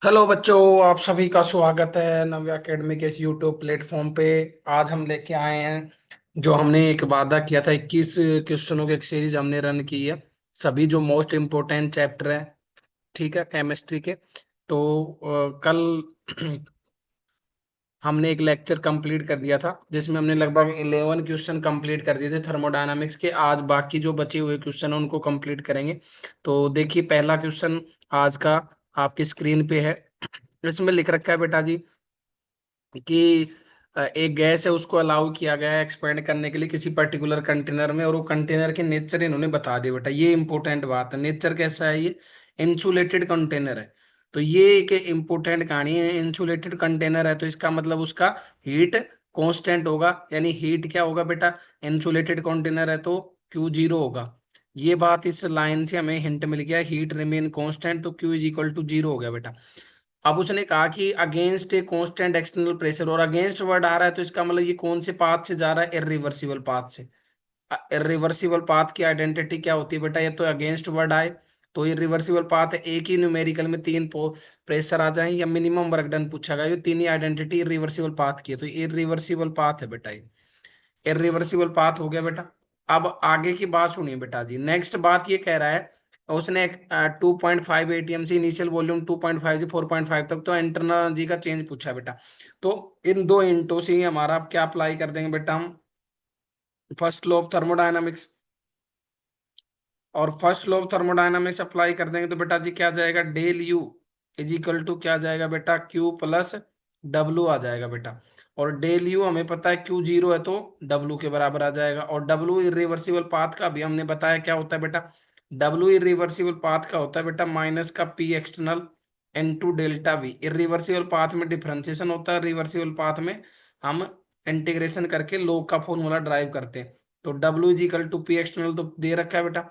Hello बच्चों, आप सभी का स्वागत है नव्य एकेडमी के इस यूट्यूब प्लेटफॉर्म पे। आज हम लेके आए हैं जो हमने एक वादा किया था। 21 क्वेश्चनों की एक सीरीज हमने रन की है। सभी जो मोस्ट इम्पोर्टेंट चैप्टर है, ठीक है, केमिस्ट्री के। तो कल हमने एक लेक्चर कंप्लीट कर दिया था जिसमें हमने लगभग 11 क्वेश्चन कंप्लीट कर दिए थे थर्मोडायनामिक्स के। आज बाकी जो बचे हुए क्वेश्चन है उनको कंप्लीट करेंगे। तो देखिए, पहला क्वेश्चन आज का आपकी स्क्रीन पे है। इसमें लिख रखा है बेटा जी कि एक गैस है, उसको अलाउ किया गया है एक्सपेंड करने के लिए किसी पर्टिकुलर कंटेनर में, और वो कंटेनर के नेचर इन्होंने बता दिया। बेटा ये इंपॉर्टेंट बात है, नेचर कैसा है ये? इंसुलेटेड कंटेनर है। तो ये एक इंपॉर्टेंट कहानी है। इंसुलेटेड कंटेनर है तो इसका मतलब उसका हीट कांस्टेंट होगा, यानी हीट क्या होगा बेटा? इंसुलेटेड कंटेनर है तो क्यू जीरो होगा। ये बात इस लाइन से हमें हिंट मिल गया, हीट रिमेन कांस्टेंट तो Q is equal to zero हो गया बेटा। अब उसने कहा कि against a constant external pressure, और अगेंस्ट वर्ड आ रहा है तो इसका मतलब ये कौन से पाथ से जा रहा है? इरिवर्सिबल पाथ से। इरिवर्सिबल पाथ की आइडेंटिटी क्या होती है बेटा? ये तो अगेंस्ट वर्ड आए तो इरिवर्सिबल पाथ है। एक ही न्यूमेरिकल में तीन प्रेशर आ जाए या मिनिमम वर्क डन पूछा गया, ये तीन ही आइडेंटिटी इरिवर्सिबल पाथ की है, तो इरिवर्सिबल पाथ है बेटा ये। इरिवर्सिबल पाथ हो गया बेटा। अब आगे की बात सुनिए बेटा जी। नेक्स्ट बात ये कह रहा है, उसने 2.5 एटीएम से इनिशियल वॉल्यूम 2.5 से 4.5 तक तो एंटरनर्जी का चेंज पूछा है बेटा। तो इन दो इंटो से ही हमारा अब क्या अप्लाई कर देंगे बेटा हम? First law of thermodynamics. और first law of thermodynamics apply कर देंगे तो बेटा जी क्या जाएगा? Del U is equal to क्या जाएगा बेटा? क्यू प्लस डब्लू आ जाएगा बेटा। और डेल यू हमें पता है क्यू जीरो है तो डब्लू के बराबर आ जाएगा। और डब्लू इरिवर्सिबल पाथ का भी हमने बताया क्या होता है बेटा? डब्लू इरिवर्सिबल पाथ का होता है बेटा माइनस का P external into delta we. Irreversible path में डिफरेंशिएशन होता है, रिवर्सिबल पाथ में हम इंटीग्रेशन करके लोग का फॉर्मूला ड्राइव करते हैं। तो W is equal to P external तो दे रखा है बेटा,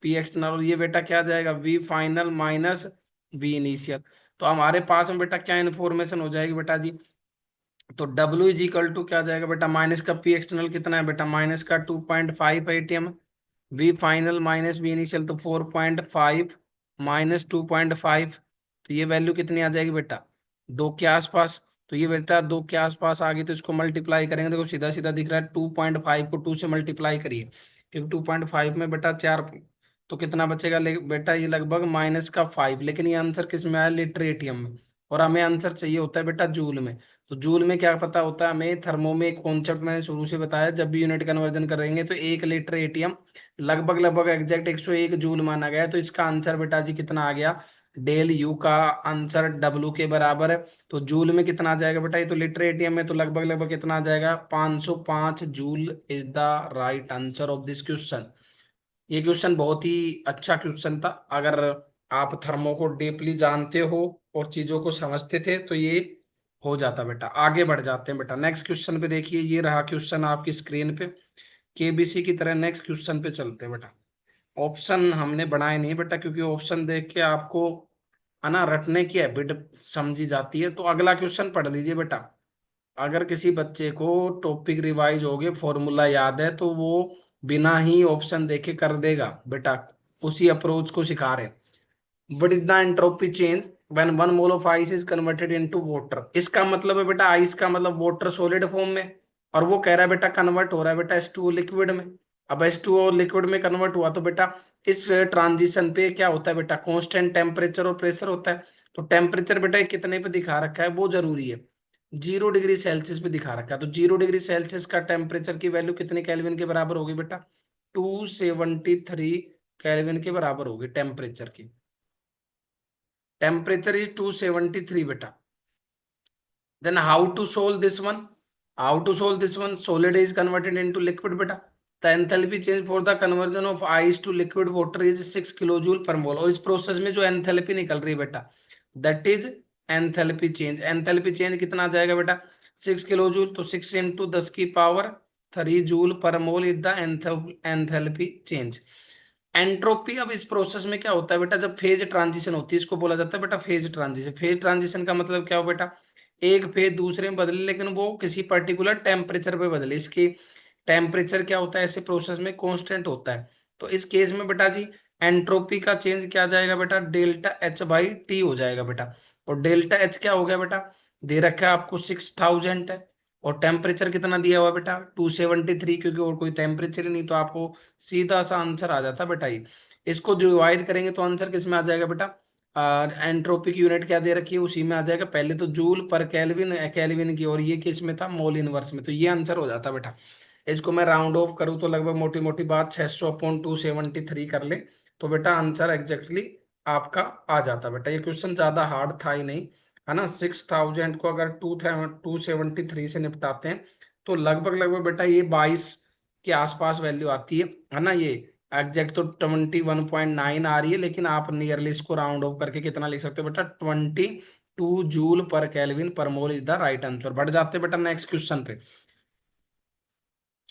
पी एक्सटर्नल, और ये बेटा क्या जाएगा? V final minus V initial. तो हमारे पास में बेटा क्या इन्फॉर्मेशन हो जाएगी बेटा जी? तो डब्ल्यू इज इक्वल टू क्या जाएगा बेटा? माइनस का पी एक्सटर्नल कितना है बेटा? माइनस का 2.5 ATM. V final minus V initial तो 4.5 माइनस 2.5, तो ये वैल्यू कितनी आ जाएगी बेटा? दो के आसपास। तो ये बेटा दो के आसपास आ गई तो इसको मल्टीप्लाई करेंगे, देखो सीधा सीधा दिख रहा है। 2.5 को 2 से मल्टीप्लाई करिए, क्योंकि 2.5 में बेटा चार, तो कितना बचेगा बेटा? ये लगभग माइनस का 5। लेकिन ये आंसर किस में आया? लिटरेटियम में। और हमें आंसर चाहिए होता है बेटा जूल में। तो जूल में क्या पता होता है हमें? थर्मो में एक कॉन्सेप्ट मैंने शुरू से बताया, जब भी यूनिट कन्वर्जन करेंगे तो 1 लीटर एटीएम लगभग लगभग एग्जैक्ट 101 जूल माना गया है। तो इसका आंसर बेटा जी कितना आ गया? डेल यू का आंसर डब्लू के बराबर है। तो जूल में कितना आ जाएगा बेटा? ये तो लीटर एटीएम में, तो लगभग लगभग कितना आ जाएगा? 505 joule is the right answer of this question. ये क्वेश्चन बहुत ही अच्छा क्वेश्चन था। अगर आप थर्मो को डीपली जानते हो और चीजों को समझते थे तो ये हो जाता बेटा। आगे बढ़ जाते हैं बेटा नेक्स्ट क्वेश्चन पे। देखिए ये रहा क्वेश्चन आपकी स्क्रीन पे, केबीसी की तरह। नेक्स्ट क्वेश्चन पे चलते हैं बेटा। ऑप्शन हमने बनाए नहीं बेटा, क्योंकि ऑप्शन देख के आपको है ना रटने की हैबिट समझी जाती है। तो अगला क्वेश्चन पढ़ लीजिए बेटा। अगर किसी बच्चे को टॉपिक रिवाइज हो गए, फॉर्मूला याद है, तो वो बिना ही ऑप्शन देखे कर देगा बेटा। उसी अप्रोच को सिखा रहे हैं। What is the entropy change when 1 mole of ice is converted into water? इसका मतलब है बेटा आइस का मतलब वाटर सॉलिड फॉर्म में, और वो कह रहा है बेटा कन्वर्ट हो रहा है बेटा H2O लिक्विड में। अब H2O लिक्विड में कन्वर्ट हुआ तो बेटा इस ट्रांजिशन पे क्या होता है बेटा? कांस्टेंट टेम्परेचर और प्रेशर होता है। तो टेम्परेचर बेटा ये कितने पे दिखा रखा है वो जरूरी है। 0 डिग्री सेल्सियस पे दिखा रखा है। तो 0 डिग्री सेल्सियस का टेम्परेचर की वैल्यू कितने केल्विन के बराबर होगी बेटा? 273 केल्विन के बराबर होगी टेम्परेचर की। टेम्परेचर इज 273 बेटा। Then how to solve this one? How to solve this one? Solid is converted into liquid बेटा। The enthalpy change for the conversion of ice to liquid water is 6 kilo joule per mole. और इस process में जो enthalpy निकल रही है बेटा, that is enthalpy change. Enthalpy change कितना आ जाएगा बेटा? 6 किलो जूल। तो 6 इंटू 10 की power 3 joule per mole is the enthalpy change. Entropy, अब इस प्रोसेस में क्या होता है बेटा? जब फेज ट्रांजिशन होती है, इसको बोला जाता है बेटा फेज ट्रांजिशन। फेज ट्रांजिशन का मतलब क्या हो बेटा? एक फेज दूसरे में बदले, लेकिन वो किसी पर्टिकुलर टेम्परेचर पे बदले। इसकी टेम्परेचर क्या होता है ऐसे प्रोसेस में? कांस्टेंट होता है। तो इस केस में बेटा जी एंट्रोपी का चेंज क्या जाएगा बेटा? डेल्टा H बाई टी हो जाएगा बेटा। और डेल्टा एच क्या हो गया बेटा, दे रखा है आपको 6000 है, और टेम्परेचर कितना दिया हुआ बेटा 273, क्योंकि और कोई टेम्परेचर ही नहीं, तो आपको सीधा सा आंसर आ जाता बेटा ये। इसको डिवाइड करेंगे तो आंसर किस में आ जाएगा बेटा, एंट्रोपिक यूनिट क्या दे रखी है उसी में आ जाएगा, पहले तो जूल पर केल्विन केल्विन की, और ये किस में था मोल इनवर्स में, तो ये आंसर हो जाता बेटा। इसको मैं राउंड ऑफ करूँ तो लगभग मोटी मोटी बात 600/273 कर ले, तो बेटा आंसर एग्जैक्टली आपका आ जाता बेटा। ये क्वेश्चन ज्यादा हार्ड था ही नहीं, है ना। 6000 को अगर 273 से निपटाते हैं तो लगभग लगभग बेटा ये 22 के आसपास वैल्यू आती है ना। ये एग्जैक्ट तो 21.9 आ रही है, लेकिन आप नियरली इसको राउंड ऑफ करके कितना लिख सकते हो बेटा, 22 जूल पर केल्विन पर mole is the right answer. बढ़ जाते बेटा नेक्स्ट क्वेश्चन पे,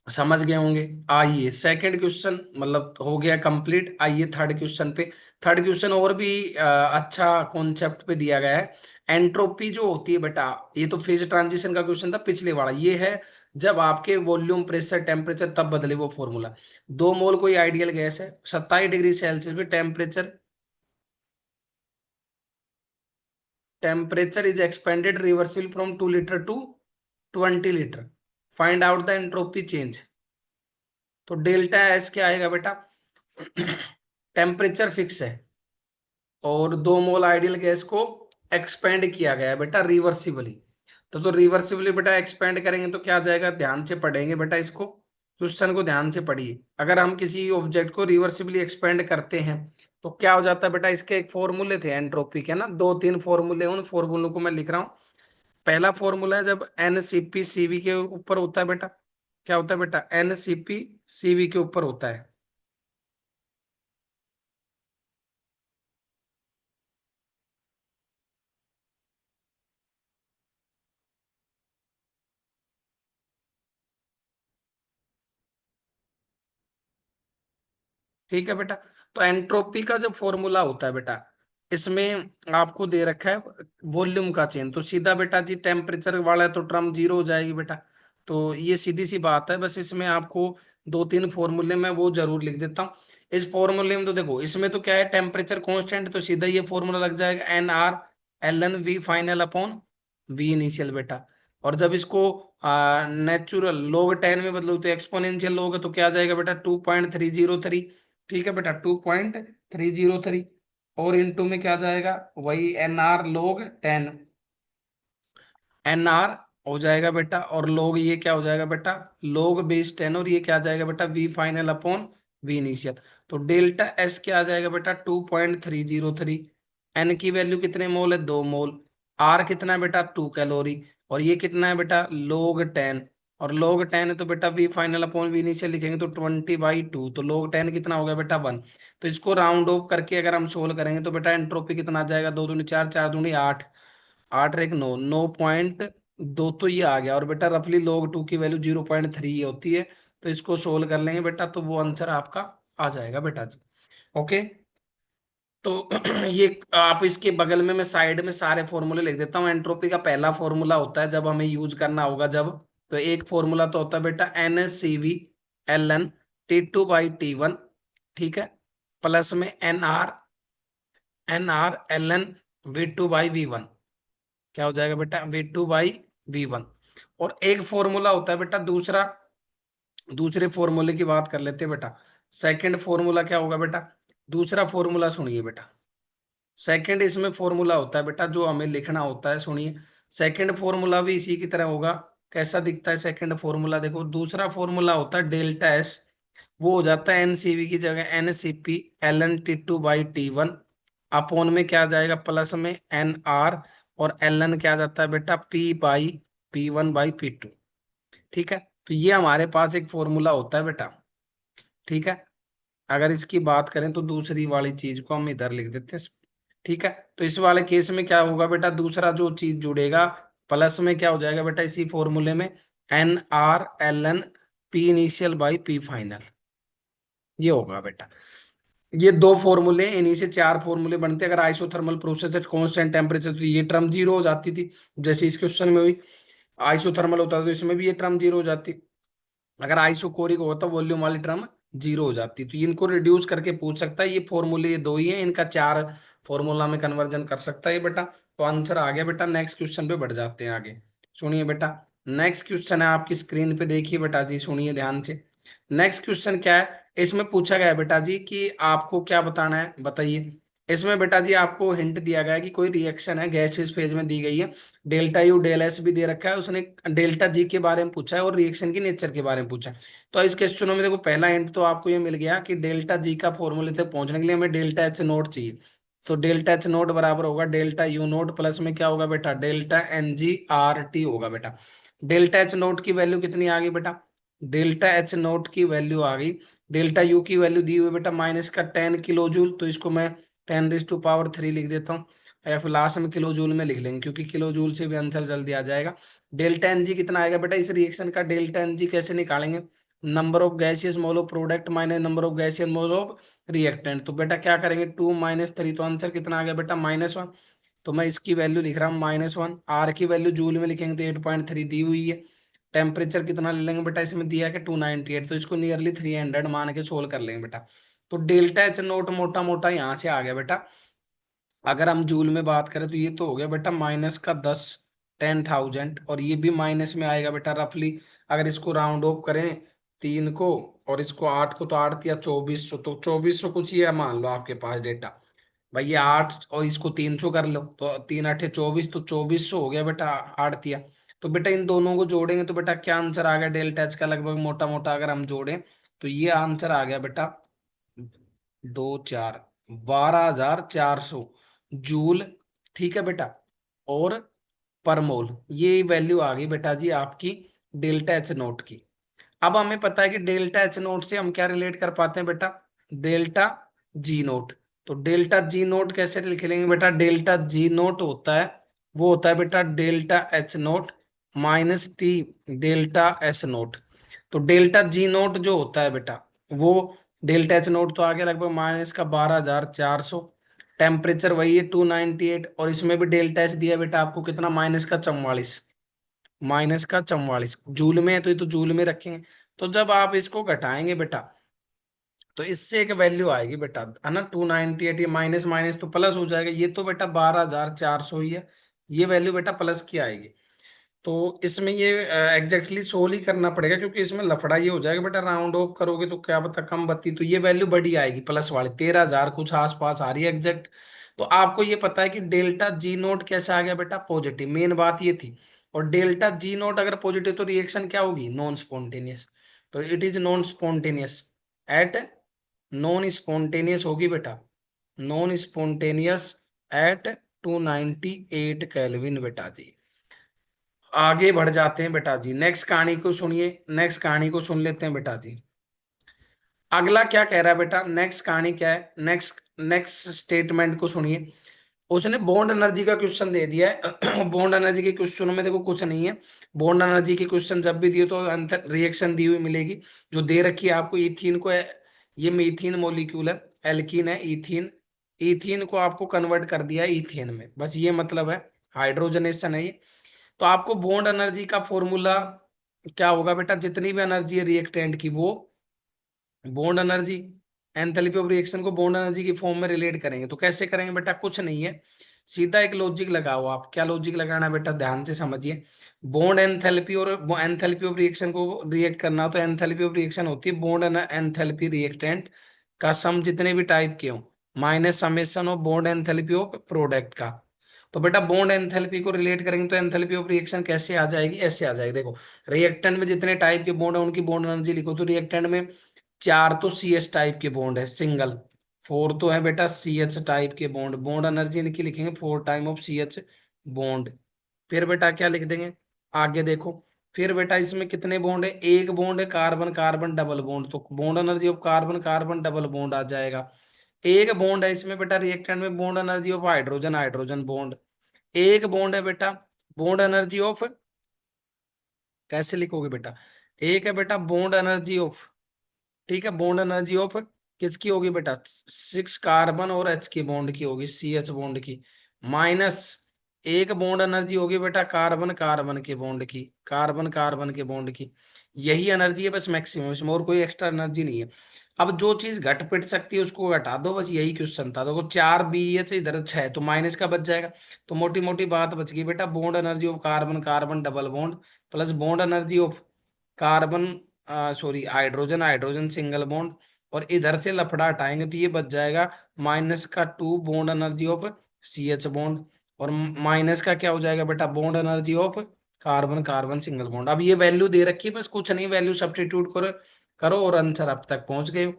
समझ गए होंगे। आइए सेकंड क्वेश्चन मतलब हो गया कंप्लीट, आइए थर्ड क्वेश्चन पे। थर्ड क्वेश्चन और भी अच्छा कॉन्सेप्ट पे दिया गया है। एंट्रोपी जो होती है बेटा, ये तो फेज ट्रांजिशन का क्वेश्चन था पिछले वाला, ये है जब आपके वॉल्यूम प्रेशर टेम्परेचर तब बदले वो फॉर्मूला। 2 मोल कोई आइडियल गैस है, 27 डिग्री सेल्सियस पे temperature, temperature is expanded reversible from 2 litre to 20 litre, find out the entropy change. तो डेल्टा एस क्या आएगा बेटा, टेम्परेचर फिक्स है और 2 मोल आइडियल गैस को एक्सपेंड किया गया है बेटा रिवर्सिबली। तो रिवर्सिबली बेटा एक्सपेंड करेंगे तो क्या आ जाएगा, ध्यान से पढ़ेंगे बेटा इसको, क्वेश्चन को ध्यान से पढ़िए। अगर हम किसी ऑब्जेक्ट को रिवर्सिबली एक्सपेंड करते हैं तो क्या हो जाता है बेटा, इसके एक फॉर्मूले थे एंट्रोपी के ना, 2-3 फॉर्मूले, उन फॉर्मूलों को मैं लिख रहा हूँ। पहला फॉर्मूला है जब एन सी पी सीवी के ऊपर होता है बेटा, क्या होता है बेटा, एन सी पी सीवी के ऊपर होता है। ठीक है बेटा, तो एंट्रोपी का जब फॉर्मूला होता है बेटा, इसमें आपको दे रखा है वॉल्यूम का चेंज, तो सीधा बेटा जी टेम्परेचर वाला है तो टर्म जीरो हो जाएगी बेटा। तो ये सीधी सी बात है, बस इसमें आपको 2-3 फॉर्मूले में वो जरूर लिख देता हूँ। इस फॉर्मूले में तो देखो, इसमें तो क्या है टेम्परेचर कांस्टेंट, तो सीधा ये फॉर्मूला लग जाएगा NR ln V final upon V initial बेटा। और जब इसको नेचुरल log 10 में बदलो तो एक्सपोनेंशियल लोग, तो क्या आ जाएगा बेटा 2.303। ठीक है बेटा 2.303, और इनटू में क्या जाएगा वही NR log 10, NR हो जाएगा बेटा, और लोग ये क्या हो जाएगा बेटा log base 10, और ये क्या आ जाएगा बेटा V final upon V initial. तो डेल्टा S क्या आ जाएगा बेटा 2.303। N की वैल्यू कितने मोल है, 2 मोल। R कितना है बेटा 2 कैलोरी, और ये कितना है बेटा log 10, और log 10 है तो बेटा V final upon V initial लिखेंगे तो 20/2, तो log 10 कितना हो गया बेटा 1। तो इसको राउंड ऑफ करके अगर हम सोल्व करेंगे तो बेटा एंट्रोपी कितना आ जाएगा, 2 दूनी 4, 4 दूनी 8, 8 और 1 9, 9.2 तो ये आ गया, और बेटा रफली log 2 की वैल्यू 0.3 होती है। तो इसको सोल्व कर लेंगे बेटा तो वो आंसर आपका आ जाएगा बेटा जी। ओके, तो ये आप इसके बगल में मैं साइड में सारे फॉर्मूले लिख देता हूँ। एंट्रोपी का पहला फॉर्मूला होता है जब हमें यूज करना होगा जब, तो एक फॉर्मूला तो होता है बेटा NaCV ln T2/T1, ठीक है, प्लस में NR ln V2/V1, क्या हो जाएगा बेटा V2/V1। और एक फॉर्मूला होता है बेटा दूसरा, दूसरे फॉर्मूले की बात कर लेते हैं बेटा। सेकंड फॉर्मूला क्या होगा बेटा, दूसरा फॉर्मूला सुनिए बेटा। सेकंड इसमें फॉर्मूला होता है बेटा जो हमें लिखना होता है, सुनिए। सेकंड फॉर्मूला भी इसी की तरह होगा। कैसा दिखता है सेकंड फॉर्मूला, देखो दूसरा फॉर्मूला होता है डेल्टा एस, वो हो जाता है एनसीवी की जगह NCP ln T2/T1, अपोन में क्या आ जाएगा प्लस में NR, और ln क्या आ जाता है बेटा P/P1/P2। ठीक है, तो ये हमारे पास एक फॉर्मूला होता है बेटा। ठीक है, अगर इसकी बात करें तो दूसरी वाली चीज को हम इधर लिख देते हैं। ठीक है, तो इस वाले केस में क्या होगा बेटा, दूसरा जो चीज जुड़ेगा प्लस में क्या हो जाएगा बेटा इसी फॉर्मूले में NR ln P initial/P final, ये होगा बेटा। ये 2 फॉर्मूले, इन्हीं से 4 फॉर्मूले बनते हैं। अगर isothermal process at constant temperature तो ये टर्म जीरो हो जाती थी, जैसे इस क्वेश्चन में हुई। आइसोथर्मल होता तो इसमें भी ये टर्म जीरो हो जाती। अगर आइसोकोरिक होता वॉल्यूम वाली टर्म जीरो हो जाती। तो इनको रिड्यूस करके पूछ सकता है, ये फॉर्मूले ये दो ही है, इनका 4 फॉर्मूला में कन्वर्जन कर सकता है बेटा। तो आंसर आ गया बेटा। नेक्स्ट क्वेश्चन पे बढ़ जाते हैं आगे। सुनिए बेटा, नेक्स्ट क्वेश्चन है आपकी स्क्रीन पे, देखिए बेटा जी, सुनिए ध्यान से। नेक्स्ट क्वेश्चन क्या है, इसमें पूछा गया है बेटा जी कि आपको क्या बताना है, बताइए। इसमें बेटा जी आपको हिंट दिया गया है कि कोई रिएक्शन है, गैसियस फेज में दी गई है, डेल्टा यू डेल एस भी दे रखा है, उसने डेल्टा जी के बारे में पूछा है और रिएक्शन की नेचर के बारे में पूछा है। तो इस क्वेश्चनों में देखो, पहला हिंट तो आपको ये मिल गया कि डेल्टा जी का फॉर्मूले तक पहुंचने के लिए हमें डेल्टा एच नोट चाहिए। तो डेल्टा एच नोट बराबर होगा डेल्टा यू नोट प्लस में क्या होगा बेटा, delta N G R T होगा बेटा। डेल्टा एच नोट की वैल्यू कितनी आ गई बेटा, डेल्टा एच नोट की वैल्यू आ गई। डेल्टा यू की वैल्यू दी हुई बेटा माइनस का 10 किलो जूल, तो इसको मैं 10⁻³ लिख देता हूँ, या फिर लास्ट में किलो जूल में लिख लेंगे क्योंकि किलो जूल से भी आंसर जल्दी आ जाएगा। डेल्टा एन जी कितना आएगा बेटा, इस रिएक्शन का डेल्टा एन जी कैसे निकालेंगे, number of gaseous mole of product minus number of gaseous mole of reactant. तो बेटा क्या करेंगे, 2 - 3, तो आंसर कितना आ गया बेटा, -1। तो मैं इसकी वैल्यू लिख रहा हूँ -1। आर की वैल्यू जूल में लिखेंगे तो 8.3 दी हुई है। टेम्परेचर कितना ले लेंगे बेटा, इसमें दिया है 298, तो इसको नियरली 300 मान के सोल्व कर लेंगे बेटा। तो डेल्टा एच नोट मोटा मोटा यहाँ से आ गया बेटा। अगर हम जूल में बात करें तो ये तो हो गया बेटा -10, 10,000, और ये भी माइनस में आएगा बेटा रफली। अगर इसको राउंड ऑफ करें 3 को और इसको 8 को, तो 8 या 2400, तो 2400 कुछ ये मान लो आपके पास डेटा। भाई ये 8 और इसको 300 कर लो, तो 3 × 8 = 24, तो 2400 हो गया बेटा 8 तिया। तो बेटा इन दोनों को जोड़ेंगे तो बेटा क्या आंसर आ गया, डेल्टा एच का लगभग मोटा मोटा अगर हम जोड़ें तो ये आंसर आ गया बेटा 12,400 जूल, ठीक है बेटा, और पर मोल। ये वैल्यू आ गई बेटा जी आपकी डेल्टा एच नोट की। अब हमें पता है कि डेल्टा एच नोट से हम क्या रिलेट कर पाते हैं बेटा, डेल्टा जी नोट। तो डेल्टा जी नोट कैसे लिख लेंगे बेटा, डेल्टा जी नोट होता है, वो होता है बेटा delta H note minus T delta S note. तो डेल्टा जी नोट जो होता है बेटा, वो डेल्टा एच नोट तो आ गया लगभग -12,400। टेम्परेचर वही है 298, और इसमें भी डेल्टा एच दिया बेटा आपको कितना, -44, -44 जूल में है, तो ये तो जूल में रखेंगे। तो जब आप इसको घटाएंगे बेटा तो इससे एक वैल्यू आएगी बेटा, है ना, 298, ये माइनस माइनस तो प्लस हो जाएगा, ये तो बेटा 12,400 ही है, ये वैल्यू बेटा प्लस की आएगी। तो इसमें ये एग्जैक्टली सोल्व ही करना पड़ेगा क्योंकि इसमें लफड़ा ये हो जाएगा बेटा, राउंड ऑफ करोगे तो क्या पता कम बत्ती, तो ये वैल्यू बड़ी आएगी प्लस वाली, 13,000 कुछ आसपास आ रही है एग्जैक्ट। तो आपको ये पता है कि डेल्टा जी नोट कैसे आ गया बेटा, पॉजिटिव, मेन बात ये थी। और डेल्टा जी नोट अगर पॉजिटिव तो रिएक्शन क्या होगी, नॉन स्पॉन्टेनियस। तो it is non spontaneous at, non spontaneous होगी बेटा, नॉन स्पॉन्टेनियस एट 298 केल्विन बेटा जी। आगे बढ़ जाते हैं बेटा जी, नेक्स्ट कहानी को सुनिए, नेक्स्ट कहानी को सुन लेते हैं बेटा जी। अगला क्या कह रहा है बेटा, नेक्स्ट कहानी क्या है, नेक्स्ट नेक्स्ट स्टेटमेंट को सुनिए। उसने बॉन्ड एनर्जी का क्वेश्चन दे दिया है। बॉन्ड एनर्जी के क्वेश्चनों में देखो कुछ नहीं है। बॉन्ड एनर्जी के क्वेश्चन जब भी दिए तो रिएक्शन दी हुई मिलेगी, जो दे रखी है आपको इथीन को, ये मीथीन मॉलिक्यूल है, एल्कीन है इथीन, इथीन को आपको कन्वर्ट कर दिया है इथेन में, बस ये मतलब है, हाइड्रोजनेशन है ये। तो आपको बॉन्ड एनर्जी का फॉर्मूला क्या होगा बेटा, जितनी भी एनर्जी है रिएक्टेंट की वो bond energy, enthalpy of reaction को बॉन्ड एनर्जी की फॉर्म में रिलेट करेंगे। तो कैसे करेंगे बेटा, कुछ नहीं है, सीधा एक लॉजिक लगाओ आप। क्या लॉजिक लगाना है बेटा, ध्यान से समझिए। बॉन्ड एंथैल्पी और एंथैल्पी ऑफ रिएक्शन को रिएक्ट करना हो तो एंथैल्पी ऑफ रिएक्शन होती है बॉन्ड एंथैल्पी रिएक्टेंट का सम जितने भी टाइप के हो minus summation of bond enthalpy of product का। तो बेटा बॉन्ड एंथैल्पी को रिलेट करेंगे तो एंथैल्पी ऑफ रिएक्शन कैसे आ जाएगी, ऐसे आ जाएगी, देखो रिएक्टेंट में जितने टाइप के बॉन्ड है उनकी बॉन्ड एनर्जी लिखो, तो रिएक्टेंट में 4 तो सी एच टाइप के बॉन्ड है सिंगल, 4 तो है बेटा सी एच टाइप के बॉन्ड, बॉन्ड एनर्जी इनकी लिखेंगे 4 time of C H bond. फिर बेटा क्या लिख देंगे, आगे देखो, फिर बेटा इसमें कितने बॉन्ड है, एक बॉन्ड है कार्बन कार्बन डबल बॉन्ड, तो bond energy of carbon carbon double bond आ जाएगा। एक बॉन्ड है इसमें बेटा रिएक्टेंट में bond energy of hydrogen hydrogen bond, एक बॉन्ड है बेटा बॉन्ड एनर्जी ऑफ, कैसे लिखोगे बेटा, एक है बेटा बॉन्ड एनर्जी ऑफ, ठीक है, बॉन्ड एनर्जी ऑफ किसकी होगी बेटा, 6 कार्बन और एच की बॉन्ड की होगी, सी एच बॉन्ड की, माइनस एक बॉन्ड एनर्जी होगी बेटा कार्बन कार्बन के बॉन्ड की, कार्बन कार्बन के बॉन्ड की। यही एनर्जी है बस मैक्सिमम, इसमें और कोई एक्स्ट्रा एनर्जी नहीं है। अब जो चीज घट पिट सकती है उसको घटा दो, बस यही क्वेश्चन था। देखो 4 BH इधर 6 तो माइनस का बच जाएगा। तो मोटी मोटी बात बच गई बेटा, bond energy of carbon carbon double bond plus bond energy of carbon sorry hydrogen hydrogen single bond, और इधर से लफड़ा हटाएंगे तो ये बच जाएगा -2 bond energy of CH bond, और माइनस का क्या हो जाएगा बेटा, bond energy of carbon carbon single bond. अब ये वैल्यू दे रखी है, बस कुछ नहीं, वैल्यू सब्स्टिट्यूट करो करो और आंसर अब तक पहुंच गए हो।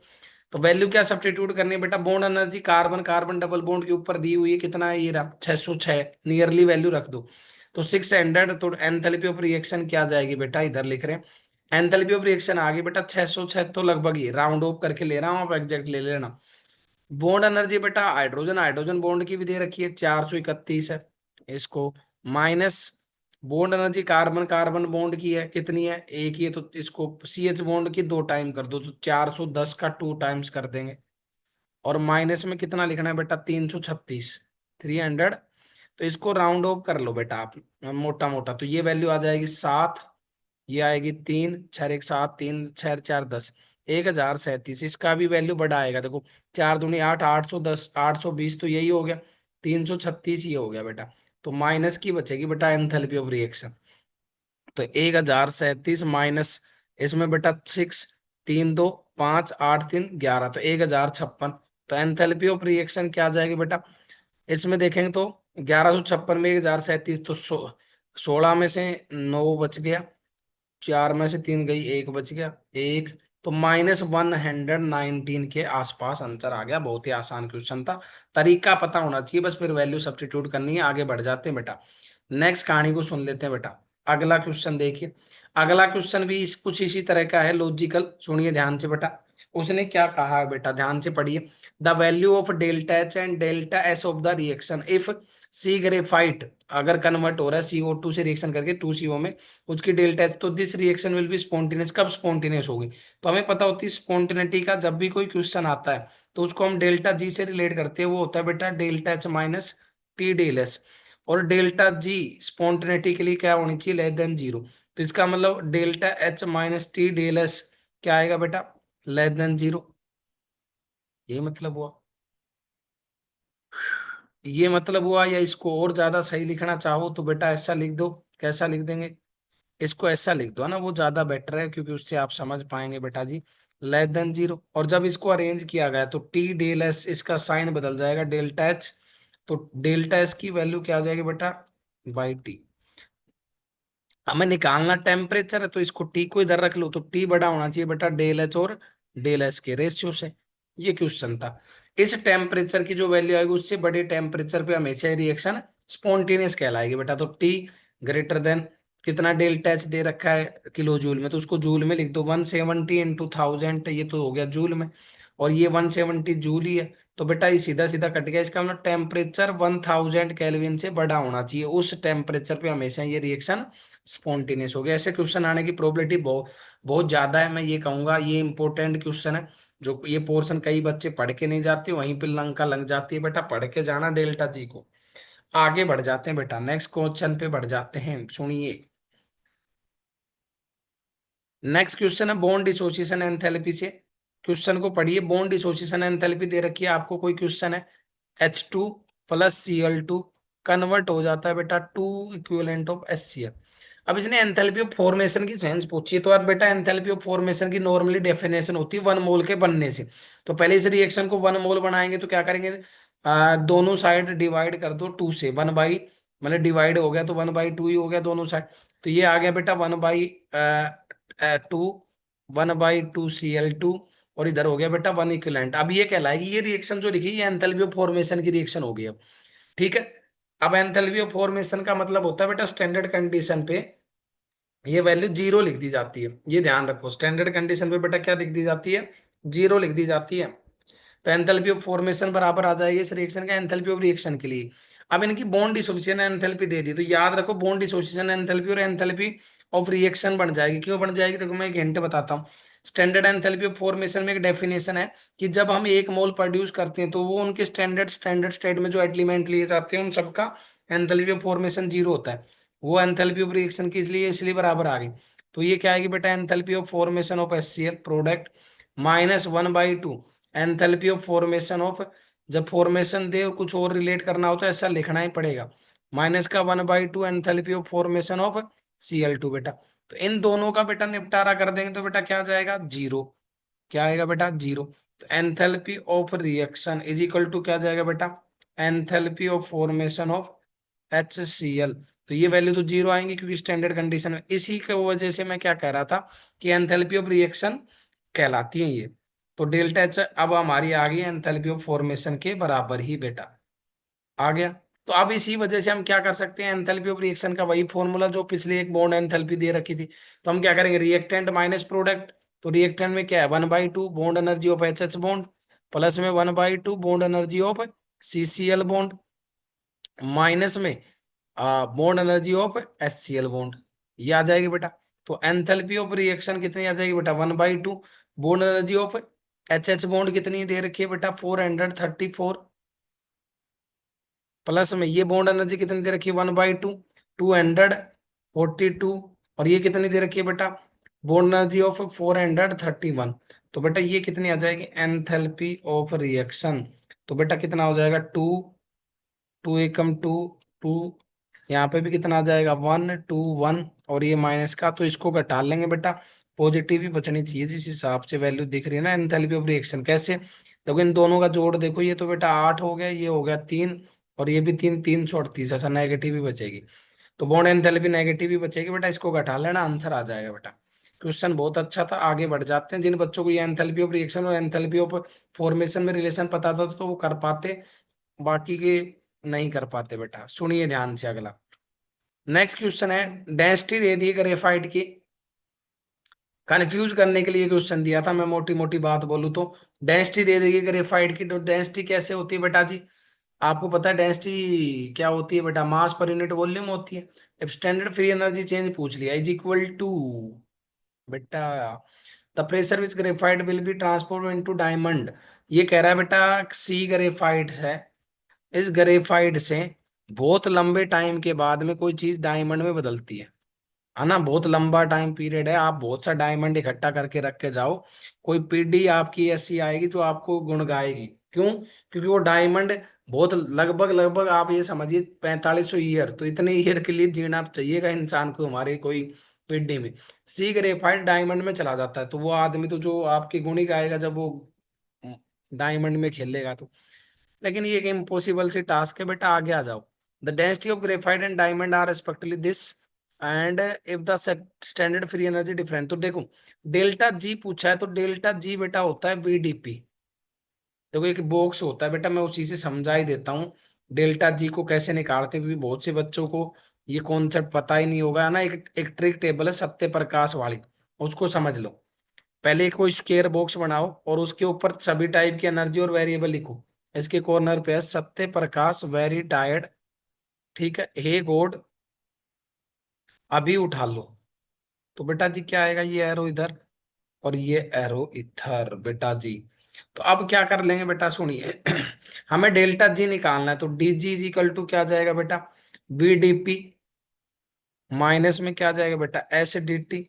तो वैल्यू क्या सब्स्टिट्यूट करनी है बेटा, bond energy carbon carbon double bond के ऊपर दी हुई है, कितना है ये रहा 606, नियरली वैल्यू रख दो तो 600। तो एंथैल्पी ऑफ रिएक्शन क्या जाएगी बेटा, इधर लिख रहे हैं एंथैल्पी ऑफ रिएक्शन आ गई बेटा 606, तो लगभग ये राउंड ऑफ करके ले रहा हूं, आप एग्जैक्ट ले लेना। बॉन्ड एनर्जी बेटा हाइड्रोजन हाइड्रोजन बॉन्ड की भी दे रखी है 431 है, इसको minus bond energy carbon carbon bond की है, कितनी है एक ही है, तो इसको CH बॉन्ड की 2 टाइम कर दो तो 410 का 2 टाइम्स कर देंगे, और माइनस में कितना लिखना है बेटा 336 300। तो इसको राउंड ऑफ कर लो बेटा आप मोटा मोटा, तो ये वैल्यू आ जाएगी 7, ये आएगी 3 6 1 7 3 6 4 10 1037, इसका भी वैल्यू बड़ा आएगा देखो, 4 दूनी 8 810 820, तो यही हो गया 336 ये हो गया बेटा। तो माइनस की बचेगी बेटा एंथैल्पी ऑफ रिएक्शन, तो 1037 माइनस इसमें बेटा 6 3 2 5 8 3 11, तो 1056। तो एंथैल्पी ऑफ रिएक्शन क्या आ जाएगी बेटा, इसमें देखेंगे तो 1156 में 1037, तो 16 में से 9 बच गया, 4 में से 3 गई, 1 बच गया, एक, तो -119 के आसपास आंसर आ गया। बहुत ही आसान क्वेश्चन था, तरीका पता होना चाहिए बस, फिर वैल्यू सब्स्टिट्यूट करनी है, आगे बढ़ जाते हैं बेटा। नेक्स्ट कहानी को सुन लेते हैं बेटा। अगला क्वेश्चन देखिए, अगला क्वेश्चन भी कुछ इसी तरह का है, लॉजिकल, सुनिए ध्यान से बेटा। उसने क्या कहा है बेटा, ध्यान से पढ़िए। The value of delta H and delta S of the reaction if C graphite अगर कन्वर्ट हो रहा है CO2 से रिएक्शन करके 2CO में, उसकी डेल्टा एच, तो this reaction will be spontaneous, कब स्पॉन्टेनियस होगी। तो हमें पता होती है स्पॉन्टेनिटी का, जब भी कोई क्वेश्चन आता है तो उसको हम डेल्टा जी से रिलेट करते हैं, वो होता है बेटा delta H minus T del S, और डेल्टा जी स्पॉन्टेनिटी के लिए क्या होनी चाहिए, लेस देन 0। तो इसका मतलब delta H minus T del S क्या आएगा बेटा, लेस देन 0, ये मतलब हुआ। ये मतलब हुआ, या इसको और ज्यादा सही लिखना चाहो तो बेटा ऐसा लिख दो, कैसा लिख देंगे, इसको ऐसा लिख दो ना, वो ज्यादा बेटर है क्योंकि उससे आप समझ पाएंगे बेटा जी, लेस देन 0। और जब इसको अरेंज किया गया तो टी डेल एस, इसका साइन बदल जाएगा डेल्टा एच, तो डेल्टा एस की वैल्यू क्या आ जाएगी बेटा, बाई टी। हमें निकालना टेम्परेचर है तो इसको टी को इधर रख लो, तो टी बड़ा होना चाहिए बेटा डेल एच और डेल एस के रेशियो से। ये क्वेश्चन था। इस टेम्परेचर की जो वैल्यू आएगी उससे बड़े टेम्परेचर पे हमेशा रिएक्शन स्पॉन्टेनियस कहलाएगी बेटा। तो टी ग्रेटर देन कितना, डेल्टा एच दे रखा है किलो जूल में, तो उसको जूल में लिख दो, 170 इंटू 1000, ये तो हो गया जूल में, और ये 170 जूल ही है। तो बेटा ये सीधा सीधा कट गया, इसका मतलब टेम्परेचर 1000 केल्विन से बड़ा होना चाहिए, उस टेम्परेचर पे हमेशा ये रिएक्शन स्पॉन्टेनियस हो गया। ऐसे क्वेश्चन आने की प्रोबेबिलिटी बहुत बहुत ज्यादा है, मैं ये कहूंगा ये इंपॉर्टेंट क्वेश्चन है, जो ये पोर्शन कई बच्चे पढ़ के नहीं जाते, वहीं पे लंका लग जाती है बेटा, पढ़ के जाना डेल्टा जी को। आगे बढ़ जाते हैं बेटा, नेक्स्ट क्वेश्चन पे बढ़ जाते हैं, सुनिए। नेक्स्ट क्वेश्चन है बॉन्ड डिसोसिएशन एंथैल्पी से, क्वेश्चन को पढ़िए। बॉन्ड डिसोसिएशन एंथैल्पी दे रखी है आपको, कोई क्वेश्चन है, H2 प्लस Cl2 कन्वर्ट हो जाता है बेटा 2 इक्विवेलेंट ऑफ HCl। अब इसने एंथैल्पी ऑफ फॉर्मेशन की सेंस पूछी है, तो यार बेटा एंथैल्पी ऑफ फॉर्मेशन की नॉर्मली डेफिनेशन होती है 1 मोल के बनने से। तो पहले इस रिएक्शन को 1 मोल बनाएंगे तो क्या करेंगे, दोनों साइड डिवाइड कर दो 2 से, 1 बाई, मतलब डिवाइड हो गया तो 1/2 ही हो गया दोनों साइड। तो ये आ गया बेटा 1/2, 1/2 Cl2, और इधर हो गया बेटा 1 इक्विवेलेंट। अब ये कहलाएगी, ये रिएक्शन जो लिखी है एंथैल्पी ऑफ फॉर्मेशन की रिएक्शन हो गई अब, ठीक है। अब एंथैल्पी ऑफ फॉर्मेशन का मतलब होता है बेटा स्टैंडर्ड कंडीशन पे ये वैल्यू 0 लिख दी जाती है, ये ध्यान रखो, स्टैंडर्ड कंडीशन पे बेटा क्या लिख दी जाती है, 0 लिख दी जाती है। तो एंथैल्पी ऑफ फॉर्मेशन बराबर आ जाएगी इस रिएक्शन का एंथैल्पी ऑफ रिएक्शन के लिए। अब इनकी बॉन्ड डिसोसिएशन एंथैल्पी दे दी, तो याद रखो बॉन्ड डिसोसिएशन एंथैल्पी और एंथैल्पी ऑफ रिएक्शन बन जाएगी। क्यों बन जाएगी, देखो मैं एक हिंट बताता हूँ। स्टैंडर्ड एंथैल्पी ऑफ फॉर्मेशन में एक डेफिनेशन है कि जब हम 1 मोल प्रोड्यूस करते हैं तो वो उनके स्टैंडर्ड स्टेट में जो एलिमेंट लिए जाते हैं उन सबका एंथैल्पी ऑफ फॉर्मेशन 0 होता है। वो एंथैल्पी ऑफ रिएक्शन की इसलिए इसलिए बराबर आ गई। तो ये क्या आएगी बेटा, enthalpy of formation of HCl product -1/2 enthalpy of formation of, जब फॉर्मेशन दे और कुछ और रिलेट करना हो तो ऐसा लिखना ही पड़ेगा, -1/2 enthalpy of formation of Cl2 बेटा। तो इन दोनों का बेटा निपटारा कर देंगे तो बेटा क्या जाएगा, जीरो। क्या आएगा बेटा, जीरो। तो enthalpy of reaction is equal to क्या जाएगा बेटा, enthalpy of formation of HCl। तो ये वैल्यू तो जीरो आएंगी क्योंकि स्टैंडर्ड कंडीशन में, इसी की वजह से मैं क्या कह रहा था कि एंथैल्पी ऑफ रिएक्शन कहलाती है ये। तो डेल्टा एच अब हमारी आ गई एंथैल्पी ऑफ फॉर्मेशन के बराबर ही बेटा, आ गया। तो अब इसी वजह से हम क्या कर सकते हैं, एंथैल्पी ऑफ रिएक्शन का वही फॉर्मूला जो पिछले एक बॉन्ड एंथैल्पी दे रखी थी, तो हम क्या करेंगे, रिएक्टेंट माइनस प्रोडक्ट। तो रिएक्टेंट में क्या है, 1/2 bond energy of HH bond, plus में 1/2 bond energy of CCl bond, minus में bond energy of HCl bond. ये आ जाएगी बेटा। तो एंथैल्पी ऑफ रिएक्शन कितनी आ जाएगी बेटा, 1/2 bond energy of HH bond कितनी दे रखी है बेटा, 434, प्लस में ये बॉन्ड एनर्जी कितनी दे रखी है, 1/2 242, और ये कितनी दे रखी है बेटा, बॉन्ड एनर्जी ऑफ 431। तो बेटा ये कितनी आ जाएगी, एंथैल्पी ऑफ रिएक्शन। तो बेटा कितना हो जाएगा, to, to Ekam to, to, यहाँ पे भी कितना आ जाएगा, 121, और ये माइनस का तो इसको घटा लेंगे बेटा, पॉजिटिव ही बचनी चाहिए जिस हिसाब से वैल्यू दिख रही है ना एंथैल्पी ऑफ रिएक्शन। कैसे, देखो इन दोनों का जोड़ देखो, ये तो बेटा 8 हो गया, ये हो गया 3, और ये भी 3, 338, अच्छा नेगेटिव ही बचेगी। तो बॉन्ड एंथैल्पी नेगेटिव ही बचेगी बेटा, इसको घटा लेना, आंसर आ जाएगा बेटा। क्वेश्चन बहुत अच्छा था, आगे बढ़ जाते हैं। जिन बच्चों को ये एंथैल्पी ऑफ रिएक्शन और एंथैल्पी ऑफ फॉर्मेशन में रिलेशन पता था तो वो कर पाते, बाकी के नहीं कर पाते बेटा। सुनिए ध्यान से अगला, नेक्स्ट क्वेश्चन है, डेंसिटी दे दी ग्रेफाइट की, कंफ्यूज करने के लिए क्वेश्चन दिया था, मैं मोटी मोटी बात बोलूं तो डेंसिटी दे देगी ग्रेफाइट की। तो डेंसिटी कैसे होती है बेटा जी, आपको पता है डेंसिटी क्या होती है बेटा, मास पर यूनिट वॉल्यूम होती है। अब स्टैंडर्ड फ्री एनर्जी चेंज पूछ लिया, इज इक्वल टू बेटा the pressure which graphite will be transform into diamond. ये कह रहा है बेटा सी ग्रेफाइट है, इस ग्रेफाइट से बहुत लंबे टाइम के बाद में कोई चीज डायमंड में बदलती है ना, बहुत लंबा टाइम पीरियड है, आप बहुत सा डायमंड इकट्ठा करके रख के जाओ, कोई पीढ़ी आपकी ऐसी आएगी जो आपको गुण गाएगी। क्यों, क्योंकि वो डायमंड बहुत लगभग लगभग आप ये समझिए 4500 ईयर, तो इतने ईयर के लिए जीना चाहिएगा इंसान को हमारे कोई पीढ़ी में। सी ग्रेफाइट डायमंड में चला जाता है, तो वो आदमी तो जो आपके गुण ही गाएगा जब वो डायमंड में खेलेगा तो। लेकिन ये एक इम्पॉसिबल सी टास्क है बेटा, आगे आ जाओ। The density of graphite and diamond are respectively this, and if the standard free energy different. तो देखो डेल्टा जी पूछा है, तो डेल्टा जी बेटा होता है VDP। देखो एक बॉक्स होता है बेटा, मैं उसी से समझा ही देता हूँ डेल्टा जी को कैसे निकालते हैं, क्योंकि बहुत से बच्चों को ये कॉन्सेप्ट पता ही नहीं होगा, है ना। एक ट्रिक टेबल है सत्य प्रकाश वाली, उसको समझ लो। पहले कोई स्क्वायर बॉक्स बनाओ और उसके ऊपर सभी टाइप की एनर्जी और वेरिएबल लिखो। इसके कॉर्नर पे है सत्य प्रकाश वेरी टायर्ड, ठीक है, हे गॉड अभी उठा लो। तो बेटा जी क्या आएगा, ये एरो इधर और ये एरो इधर बेटा जी। तो अब क्या कर लेंगे बेटा, सुनिए हमें डेल्टा जी निकालना है, तो D G is equal to क्या जाएगा बेटा, VDP, माइनस में क्या जाएगा बेटा, SDT।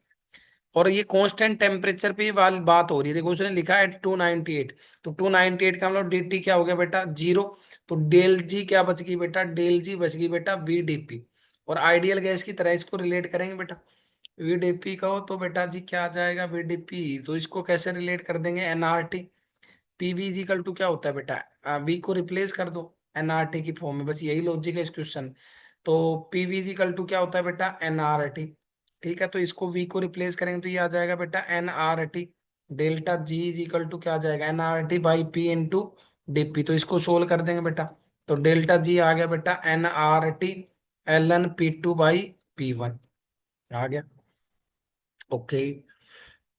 और ये कांस्टेंट टेम्परेचर पे वाली बात हो रही है, देखो उसने लिखा है 298, तो 298 का मतलब DT क्या हो गया बेटा, जीरो। तो डेल जी क्या बच गई बेटा, डेल जी बच गई बेटा VDP। और आइडियल गैस की तरह इसको रिलेट करेंगे बेटा, VDP का हो तो बेटा जी क्या आ जाएगा VDP, तो इसको कैसे रिलेट कर देंगे, NRT। पीवी इजिकल टू क्या होता है बेटा, वी को रिप्लेस कर दो NRT की फॉर्म में, बस यही लॉजिक है इस क्वेश्चन। तो पीवी इजिकल टू क्या होता है बेटा, NRT। ठीक है, तो इसको वी को रिप्लेस करेंगे तो ये आ जाएगा बेटा NRT। Delta G is equal to क्या आ जाएगा, NRT by P into DP। तो इसको सोल्व कर देंगे बेटा, तो डेल्टा जी आ गया बेटा NRT ln P2/P1 आ गया। ओके,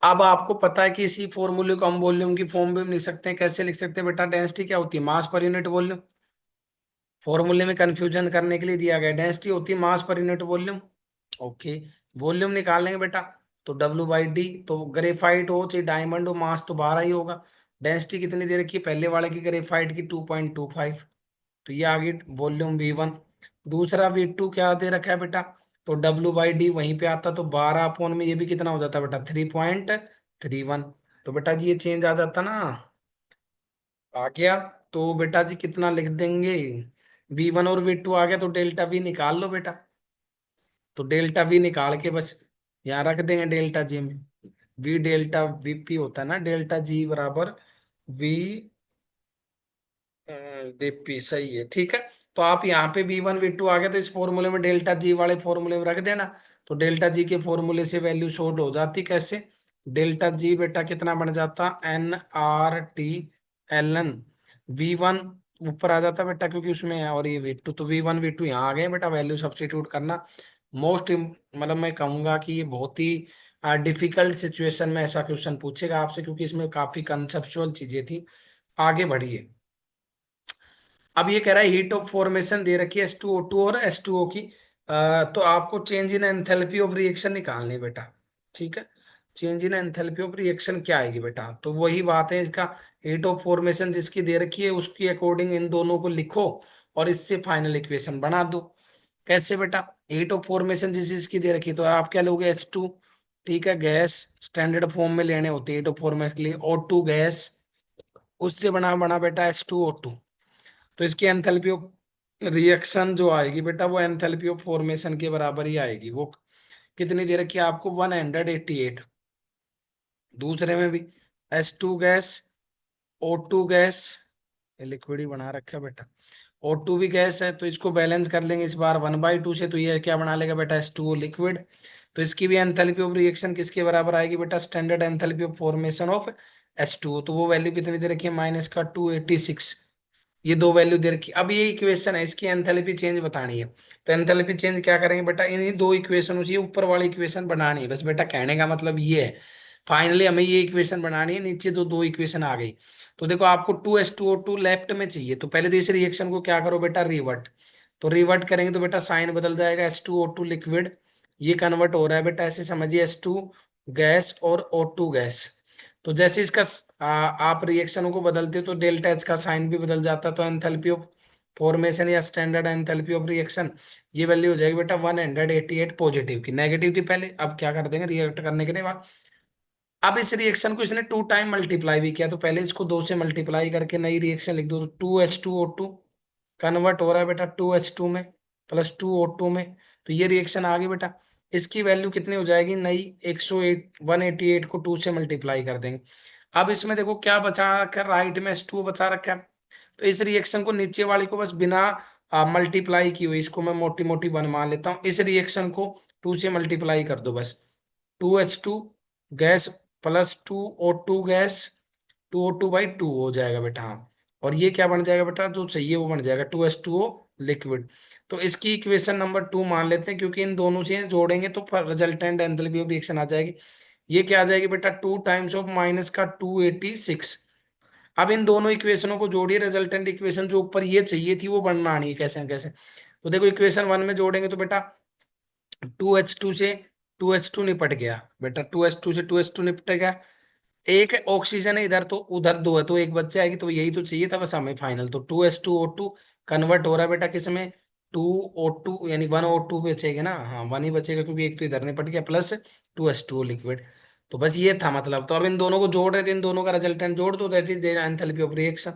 अब आपको पता है कि इसी फॉर्मूले को हम वॉल्यूम की फॉर्म में लिख सकते हैं। कैसे लिख सकते हैं बेटा, डेंसिटी क्या होती है, मास पर यूनिट वॉल्यूम। फॉर्मूले में कंफ्यूजन करने के लिए दिया गया, डेंसिटी होती है मास per unit volume. Okay, volume निकालेंगे बेटा, तो W/D। तो ग्रेफाइट हो चाहे डायमंड हो, मास तो 12 ही होगा। डेंसिटी कितनी दे रखी है, पहले वाले की ग्रेफाइट की 2.25, तो ये आ गई वॉल्यूम V1। दूसरा V2 क्या दे रखा है बेटा, तो W/D वहीं पे आता, तो 12 अपॉन में ये भी कितना हो जाता है बेटा, 3.31। तो बेटा जी ये चेंज आ जाता ना, आ गया। तो बेटा जी कितना लिख देंगे, V1 और V2 आ गया, तो डेल्टा V निकाल लो बेटा। तो डेल्टा V निकाल के बस यहाँ रख देंगे डेल्टा जी में। V डेल्टा VP होता है ना, डेल्टा G बराबर V VP, सही है, ठीक है। तो आप यहाँ पे V1 V2 आ गया, तो इस फॉर्मूले में डेल्टा जी वाले फॉर्मूले में रख देना। तो डेल्टा जी के फॉर्मूले से वैल्यू शॉर्ट हो जाती, कैसे? डेल्टा जी बेटा कितना बन जाता, NRT ln V1 ऊपर आ जाता बेटा, क्योंकि उसमें है, और ये V2, तो V1 V2 यहाँ आ गए बेटा, वैल्यू सब्स्टिट्यूट करना। मोस्ट मतलब मैं कहूंगा कि ये बहुत ही डिफिकल्ट सिचुएशन में ऐसा क्वेश्चन पूछेगा आपसे, क्योंकि इसमें काफी कंसेप्चुअल चीजें थी। आगे बढ़िए। अब ये कह रहा है हीट ऑफ फॉर्मेशन दे रखी है H2O2 और H2O की। तो आपको change in enthalpy of reaction निकालनी है बेटा, ठीक है। Change in enthalpy of reaction क्या आएगी बेटा, तो वही बात है इसका। हीट ऑफ फॉर्मेशन जिसकी दे रखी है उसकी अकॉर्डिंग इन दोनों को लिखो और इससे फाइनल इक्वेशन बना दो। कैसे बेटा? हीट ऑफ फॉर्मेशन जिस इसकी दे रखी है, तो आप क्या लोगे, H2, ठीक है, गैस स्टैंडर्ड फॉर्म में लेने होते हैं हीट ऑफ फॉर्मेशन के लिए, O2 गैस, उससे बना बना बेटा H2O2। तो इसकी एंथैल्पी ऑफ रिएक्शन जो आएगी बेटा, वो एंथैल्पी ऑफ फॉर्मेशन के बराबर ही आएगी। वो कितनी दे रखी है आपको, 188। दूसरे में भी H2 गैस, O2 गैस, ये लिक्विड ही बना रखा है बेटा, O2 भी गैस है, तो इसको बैलेंस कर लेंगे इस बार 1/2 से, तो ये क्या बना लेगा बेटा, H2O लिक्विड। तो इसकी भी एंथैल्पी ऑफ रिएक्शन किसके बराबर आएगी बेटा, standard enthalpy of formation of H2O। तो वो वैल्यू कितनी दे रखी है, -286। ये दो वैल्यू दे रखी। अब ये इक्वेशन है, इसकी एंथैल्पी चेंज बतानी है। तो एंथैल्पी चेंज क्या करेंगे बेटा, इन्हीं दो इक्वेशन से ऊपर वाली इक्वेशन बनानी है बस बेटा। कहने का मतलब ये है, फाइनली हमें ये इक्वेशन बनानी है, नीचे दो इक्वेशन आ गई। तो देखो आपको 2H2O2 लेफ्ट में चाहिए, तो पहले तो इस रिएक्शन को क्या करो बेटा, रिवर्ट। तो रिवर्ट करेंगे तो बेटा साइन बदल जाएगा, H2O2 लिक्विड, ये कन्वर्ट हो रहा है बेटा, ऐसे समझिए H2 गैस और O2 गैस। तो जैसे इसका आप रिएक्शनों को बदलते हो तो डेल्टा एच का साइन भी बदल जाता है। तो एंथैल्पी ऑफ फॉर्मेशन या स्टैंडर्ड एंथैल्पी ऑफ रिएक्शन, ये वैल्यू हो जाएगी बेटा 188 पॉजिटिव की। नेगेटिव थी पहले, अब क्या कर देंगे, रिएक्ट करने के बाद अब इस रिएक्शन को इसने 2 टाइम मल्टीप्लाई भी किया, तो पहले इसको 2 से मल्टीप्लाई करके नई रिएक्शन लिख दो। तो 2H2O2 कन्वर्ट हो रहा है बेटा 2H2 में प्लस 2O2 में, तो ये रिएक्शन आ गई बेटा। इसकी वैल्यू कितनी हो जाएगी नई, 188 को 2 से मल्टीप्लाई कर देंगे। अब इसमें देखो क्या बचा रखा है, राइट में H2O बचा रखा है। तो इस रिएक्शन को नीचे वाली को बस बिना मल्टीप्लाई की हुई, इसको मैं मोटी मोटी वन मान लेता हूँ। इस रिएक्शन को 2 से मल्टीप्लाई कर दो बस, 2H2 gas plus 2O2 gas, 2O2/2 हो जाएगा बेटा, हाँ। और ये क्या बन जाएगा बेटा, जो चाहिए वो बन जाएगा 2H2O लिक्विड। तो इसकी इक्वेशन नंबर 2 मान लेते हैं, क्योंकि इन दोनों से जोड़ेंगे तो रिजल्टेंट एंथैल्पी ऑफ रिएक्शन आ जाएगी। ये क्या आ जाएगी बेटा, 2 टाइम्स ऑफ माइनस का 286। अब इन दोनों इक्वेशनों को जोड़िए, रिजल्टेंट इक्वेशन जो ऊपर ये चाहिए थी वो बनना नहीं है, कैसे न कैसे। तो देखो इक्वेशन 1 में जोड़ेंगे तो बेटा 2H2 से 2H2 निपट गया बेटा, 2H2 से 2H2 निपट गया। एक ऑक्सीजन है इधर, तो उधर दो है, तो एक बच जाएगी। तो यही तो चाहिए था बस हमें फाइनल। तो 2H2O2 कन्वर्ट हो रहा है बेटा किसमें, 2O2, यानी 1O2 बचेगा ना, हाँ 1 ही बचेगा, क्योंकि एक तो इधर निपट गया, प्लस 2H2O लिक्विड। तो बस ये था मतलब। तो अब इन दोनों को जोड़ रहे थे, इन दोनों का रिजल्टेंट जोड़ दो, that is enthalpy of reaction.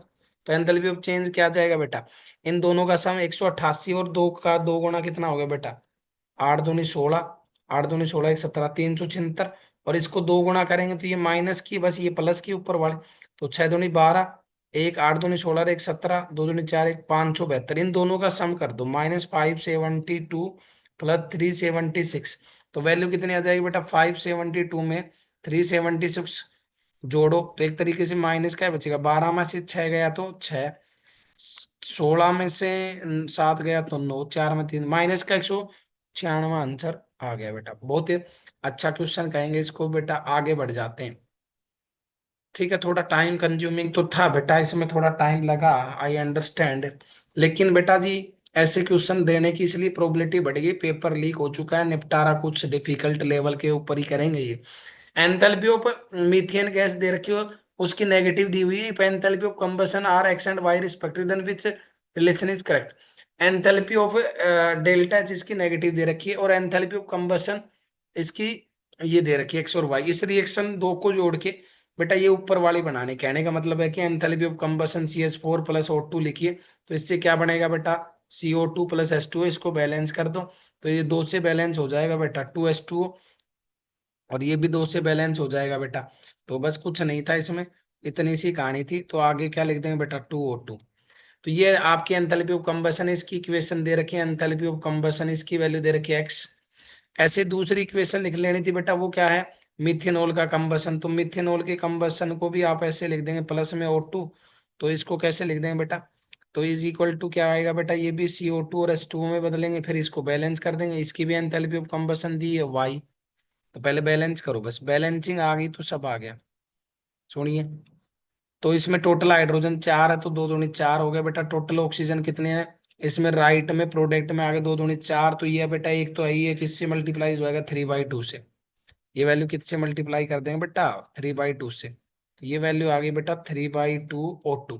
तो एंथैल्पी ऑफ चेंज क्या आ जाएगा बेटा, इन दोनों का सम 188 और 2 का 2 गुना कितना हो गया बेटा, 8 दूनी 16, 8 दूनी 16, 1 17, 376। और इसको 2 गुना करेंगे तो ये माइनस की, बस ये प्लस की ऊपर वाले। तो 6 दूनी 12, एक 8 दूनी 16, एक 17, 2 दूनी 4, एक 572। इन दोनों का सम कर दो, -572 प्लस 376। तो वैल्यू कितनी आ जाएगी बेटा, 572 में 376 जोड़ो तो एक तरीके से माइनस का ही बचेगा। 12 में से 6 गया तो 6, 16 में से 7 गया तो 9, 4 में 3, माइनस का 196 आंसर आ गया बेटा। बहुत ही अच्छा क्वेश्चन कहेंगे इसको बेटा। आगे बढ़ जाते हैं, ठीक है। थोड़ा टाइम कंज्यूमिंग तो था बेटा, इसमें थोड़ा टाइम लगा, आई अंडरस्टैंड। लेकिन बेटा जी ऐसे क्वेश्चन देने की इसलिए प्रोबेबिलिटी बढ़ गई, पेपर लीक हो चुका है, निपटारा कुछ डिफिकल्ट लेवल के ऊपर ही करेंगे ये। एंथैल्पी ऑफ मीथेन गैस दे रखी हो, उसकी नेगेटिव दी हुई है। Enthalpy of combustion are X and Y respective, then which relation is correct. Enthalpy of delta H इसकी नेगेटिव दे रखी है, और एंथैल्पी ऑफ कंबशन इसकी ये दे रखी है एक्स और वाई। इस रिएक्शन दो को जोड़ के बेटा ये ऊपर वाली बनानी, कहने का मतलब है कि enthalpy of combustion CH4 plus O2 लिखिए, तो इससे क्या बनेगा बेटा, CO2 प्लस H2O, इसको बैलेंस कर दो, तो ये 2 से बैलेंस हो जाएगा बेटा 2H2O, और ये भी 2 से बैलेंस हो जाएगा बेटा। तो बस कुछ नहीं था इसमें, इतनी सी कहानी थी। तो आगे क्या लिख देंगे बेटा, 2O2। तो ये आपकी एंथैल्पी ऑफ कंबशन, इसकी इक्वेशन दे रखी है, एंथैल्पी ऑफ कंबशन इसकी वैल्यू दे रखी है x। ऐसे दूसरी इक्वेशन लिख लेनी थी बेटा, वो क्या है, मिथेनॉल का कंबशन। तो मिथेनॉल के कंबशन को भी आप ऐसे लिख देंगे प्लस में O2। तो इसको कैसे लिख देंगे बेटा, तो इज इक्वल टू क्या आएगा बेटा, ये भी CO2 और H2O में बदलेंगे, फिर इसको बैलेंस कर देंगे। इसकी भी एंथैल्पी ऑफ कंबशन दी है y। तो पहले बैलेंस करो, बस बैलेंसिंग आ गई तो सब आ गया। सुनिए, तो इसमें टोटल हाइड्रोजन 4 है, तो 2 दूनी 4 हो गया बेटा। टोटल ऑक्सीजन कितने हैं, इसमें राइट में प्रोडक्ट में आगे 2 दूनी 4, तो ये बेटा एक तो है ही है, किससे मल्टीप्लाई हो जाएगा, 3/2 से। ये वैल्यू किससे मल्टीप्लाई कर देंगे बेटा, 3/2 से। तो ये वैल्यू आ गई बेटा 3/2 O2।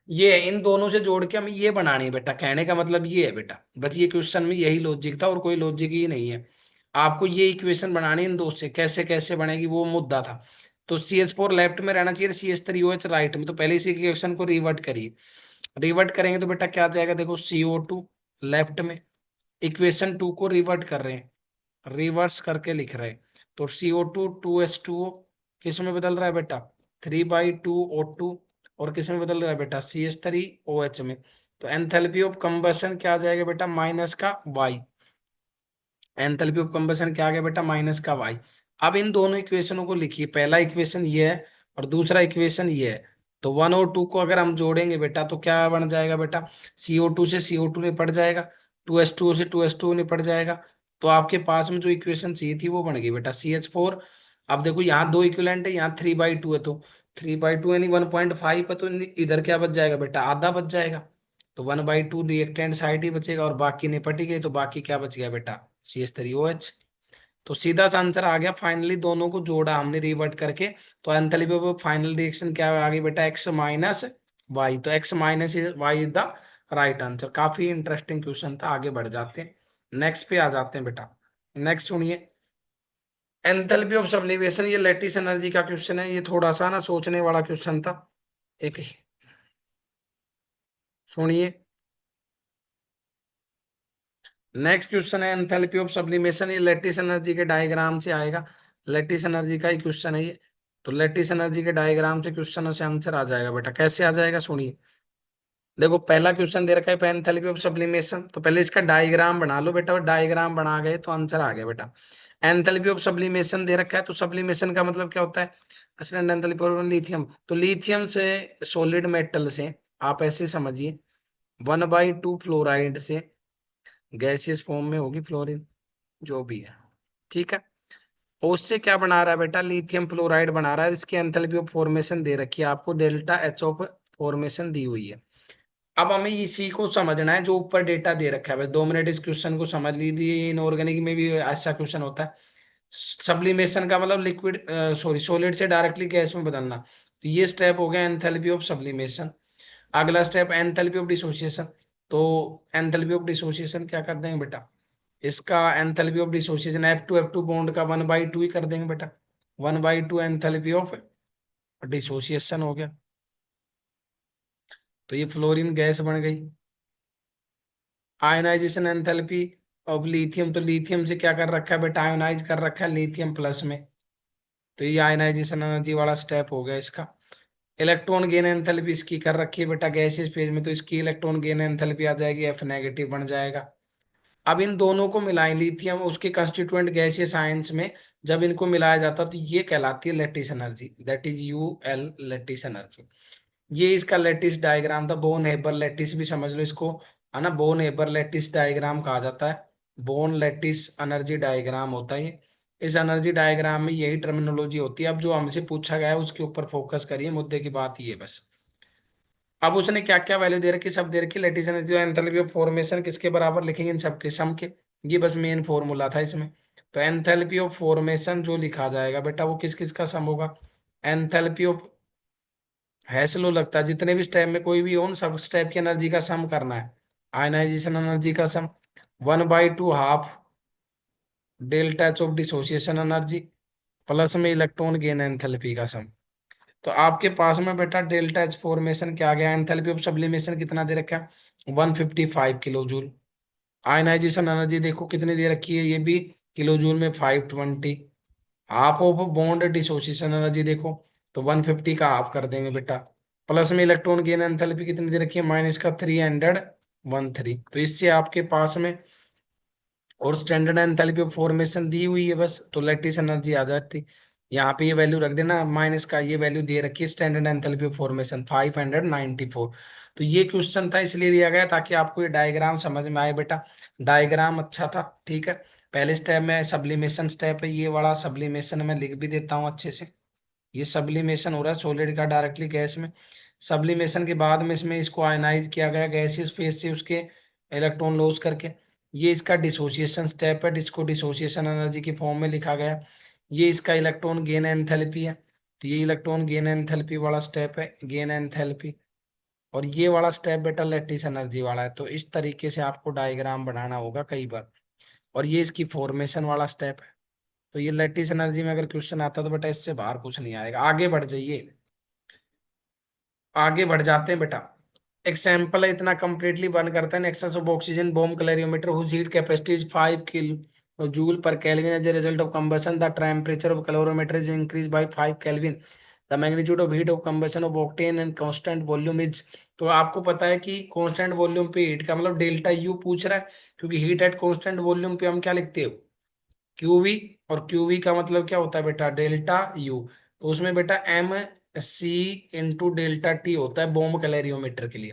ये है, इन दोनों से जोड़ के हमें ये बनानी है बेटा, कहने का मतलब ये है बेटा, बस ये क्वेश्चन में यही लॉजिक था और कोई लॉजिक ही नहीं है। आपको ये इक्वेशन बनानी है इन दो से, कैसे कैसे बनेगी वो मुद्दा था। तो CH4 लेफ्ट में रहना चाहिए, CH3OH राइट में, तो पहले इसी इक्वेशन को रिवर्ट करिए। रिवर्ट करेंगे तो बेटा क्या आ जाएगा, देखो CO2 लेफ्ट में, इक्वेशन 2 को रिवर्ट कर रहे हैं, रिवर्स करके लिख रहे हैं। तो CO2 2H2O किस में बदल रहा है बेटा, 3/2 O2, और किस में बदल रहा है बेटा, CH3OH में। तो एंथैल्पी ऑफ कंबशन क्या आ जाएगा बेटा, माइनस का y। एंथैल्पी ऑफ कंबशन क्या आ गया बेटा, माइनस का y। अब इन दोनों इक्वेशनों को लिखिए, पहला इक्वेशन ये है और दूसरा इक्वेशन ये है। तो 1 और 2 को अगर हम जोड़ेंगे बेटा तो क्या बन जाएगा बेटा, CO2 से CO2 निपट जाएगा, 2H2O से 2H2O निपट जाएगा। तो आपके पास में जो इक्वेशन चाहिए थी वो बन गई बेटा, CH4। अब देखो यहाँ दो इक्विवेलेंट है, यहाँ 3/2 है, तो 3/2 यानी 1.5 है, तो इधर क्या बच जाएगा बेटा, आधा बच जाएगा। तो 1/2 रिएक्टेंट साइड ही बचेगा और बाकी निपट ही गई, तो बाकी क्या बच गया बेटा, CH3OH। तो सीधा सा आंसर आ गया, फाइनली दोनों को जोड़ा हमने रिवर्ट करके। तो एंथैल्पी ऑफ फाइनल रिएक्शन क्या आ गई बेटा, x माइनस वाई। तो x minus Y is the right answer. काफी इंटरेस्टिंग क्वेश्चन था, आगे बढ़ जाते हैं, नेक्स्ट पे आ जाते हैं बेटा। नेक्स्ट सुनिए, एंथैल्पी ऑफ सब्लिमेशन, ये लैटिस एनर्जी का क्वेश्चन है, ये थोड़ा सा ना सोचने वाला क्वेश्चन था। एक सुनिए, नेक्स्ट क्वेश्चन है एंथैल्पी ऑफ सब्लिमेशन, ये लैटिस एनर्जी के डायग्राम से आएगा। लैटिस एनर्जी का ही क्वेश्चन है ये। तो लैटिस एनर्जी के डायग्राम से क्वेश्चन से आंसर आ जाएगा बेटा, कैसे आ जाएगा सुनिए। देखो पहला क्वेश्चन दे रखा है एंथैल्पी ऑफ सब्लिमेशन, तो पहले इसका डायग्राम बना लो बेटा, और डायग्राम बना गए तो आंसर आ गया बेटा। एंथैल्पी ऑफ सब्लिमेशन दे रखा है, तो सब्लिमेशन का मतलब क्या होता है, असलन एंथैल्पी ऑफ लिथियम, तो लिथियम से सॉलिड मेटल से, आप ऐसे समझिए, 1/2 फ्लोराइड से गैसियस फॉर्म में होगी फ्लोरीन, जो भी है, ठीक है। और उससे क्या बना रहा है बेटा, लिथियम फ्लोराइड बना रहा है। इसकी एंथैल्पी ऑफ फॉर्मेशन दे रखी है आपको, डेल्टा H ऑफ फॉर्मेशन दी हुई है। अब हमें इसी को समझना है जो ऊपर डेटा दे रखा है, बस 2 मिनट इस क्वेश्चन को समझ लीजिए। इनऑर्गेनिक में भी ऐसा क्वेश्चन होता है। सब्लिमेशन का मतलब लिक्विड, सॉरी, सॉलिड से डायरेक्टली गैस में बदलना। तो ये स्टेप हो गया एंथैल्पी ऑफ सब्लिमेशन। अगला स्टेप एंथैल्पी ऑफ डिसोसिएशन। तो एंथैल्पी ऑफ डिसोसिएशन क्या कर देंगे बेटा, इसका enthalpy of dissociation F2F2 bond का 1/2 ही कर देंगे बेटा, 1/2 एंथैल्पी ऑफ डिसोसिएशन हो गया। तो ये फ्लोरीन गैस बन गई। आयोनाइजेशन एंथैल्पी ऑफ लिथियम, तो लिथियम से क्या कर रखा है बेटा, आयोनाइज कर रखा है लिथियम प्लस में। तो ये आयोनाइजेशन एनर्जी वाला स्टेप हो गया इसका। इलेक्ट्रॉन गेन एंथैल्पी इसकी कर रखी है बेटा गैसियस फेज में, तो इसकी इलेक्ट्रॉन गेन एंथैल्पी आ जाएगी F नेगेटिव बन जाएगा। अब इन दोनों को मिलाएं, लिथियम उसके कंस्टिट्यूएंट गैसियस आयंस में जब इनको मिलाया जाता तो ये कहलाती है lattice energy, that is UL, lattice energy. ये इसका लैटिस डायग्राम था, बोन हेबर लैटिस भी समझ लो इसको, है ना, बोन हेबर लैटिस डायग्राम कहा जाता है। बोन लैटिस एनर्जी डायग्राम होता है ये। इस एनर्जी डायग्राम में यही टर्मिनोलॉजी होती है। अब जो हमसे पूछा गया है उसके ऊपर फोकस करिए, मुद्दे की बात ये बस। अब उसने क्या क्या वैल्यू दे रखी, सब दे रखी, लैटिस एनर्जी और एंथैल्पी ऑफ फॉर्मेशन किसके बराबर लिखेंगे, इन सबके सम के। ये बस मेन फॉर्मूला था इसमें। तो एंथैल्पी ऑफ फॉर्मेशन जो लिखा जाएगा बेटा वो किस किस का सम होगा, एंथैल्पी ऑफ, है स्लो लगता है, जितने भी स्टेप में कोई भी हो उन सब स्टेप की एनर्जी का सम करना है। आयनाइजेशन एनर्जी का सम 1/2 half delta H of dissociation energy plus में इलेक्ट्रॉन गेन एंथैल्पी का सम। तो आपके पास में बेटा डेल्टा एच फॉर्मेशन क्या आ गया, एंथैल्पी ऑफ सब्लिमेशन कितना दे रखा है 155 किलो जूल। आयनाइजेशन एनर्जी देखो कितनी दे रखी है, ये भी किलो जूल में 520। Half of bond dissociation energy देखो, तो 150 का हाफ कर देंगे बेटा। प्लस में इलेक्ट्रॉन गेन एंथैल्पी कितनी दे रखी है, माइनस का 313। तो इससे आपके पास में और स्टैंडर्ड एंथैल्पी ऑफ फॉर्मेशन दी हुई है बस, तो लैटिस एनर्जी आ जाती। यहाँ पे ये वैल्यू रख देना, माइनस का ये वैल्यू दे रखी है स्टैंडर्ड एंथैल्पी ऑफ फॉर्मेशन 594। तो ये क्वेश्चन था इसलिए दिया गया ताकि आपको ये डायग्राम समझ में आए बेटा। डायग्राम अच्छा था, ठीक है। पहले स्टेप में सब्लिमेशन स्टेप है, ये वाला सब्लिमेशन में लिख भी देता हूँ अच्छे से। ये सब्लिमेशन हो रहा है सॉलिड का डायरेक्टली गैस में। सब्लिमेशन के बाद में इसमें इसको आयनाइज किया गया गैसियस फेज से उसके इलेक्ट्रॉन लॉस करके। ये इसका डिसोसिएशन स्टेप है, जिसको डिसोसिएशन एनर्जी की फॉर्म में लिखा गया है। ये इसका इलेक्ट्रॉन गेन एंथैल्पी है, तो ये इलेक्ट्रॉन गेन एंथैल्पी वाला स्टेप है, गेन एंथैल्पी। और ये वाला स्टेप बेटा लैटिस एनर्जी वाला है। तो इस तरीके से आपको डायग्राम बनाना होगा कई बार। और ये इसकी फॉर्मेशन वाला स्टेप है। तो ये लैटिस एनर्जी में अगर क्वेश्चन आता तो बेटा इससे बाहर कुछ नहीं आएगा। आगे बढ़ जाइए, आगे बढ़ जाते हैं बेटा। एक सैंपल है, इतना कंप्लीटली बर्न करता है excess of oxygen bomb calorimeter whose heat capacity is 5 kilo joule per kelvin as a result of combustion the temperature of calorimeter is increase by 5 kelvin. The magnitude of heat of combustion of octane and constant volume is. तो आपको पता है कि constant volume पे heat का मतलब delta U पूछ रहा है, क्योंकि हीट एट कांस्टेंट वॉल्यूम पे हम क्या लिखते हो, क्यूवी। और क्यूवी का मतलब क्या होता है बेटा, डेल्टा यू। तो उसमें बेटा M C into delta T होता है बॉम्ब कैलोरीमीटर के लिए।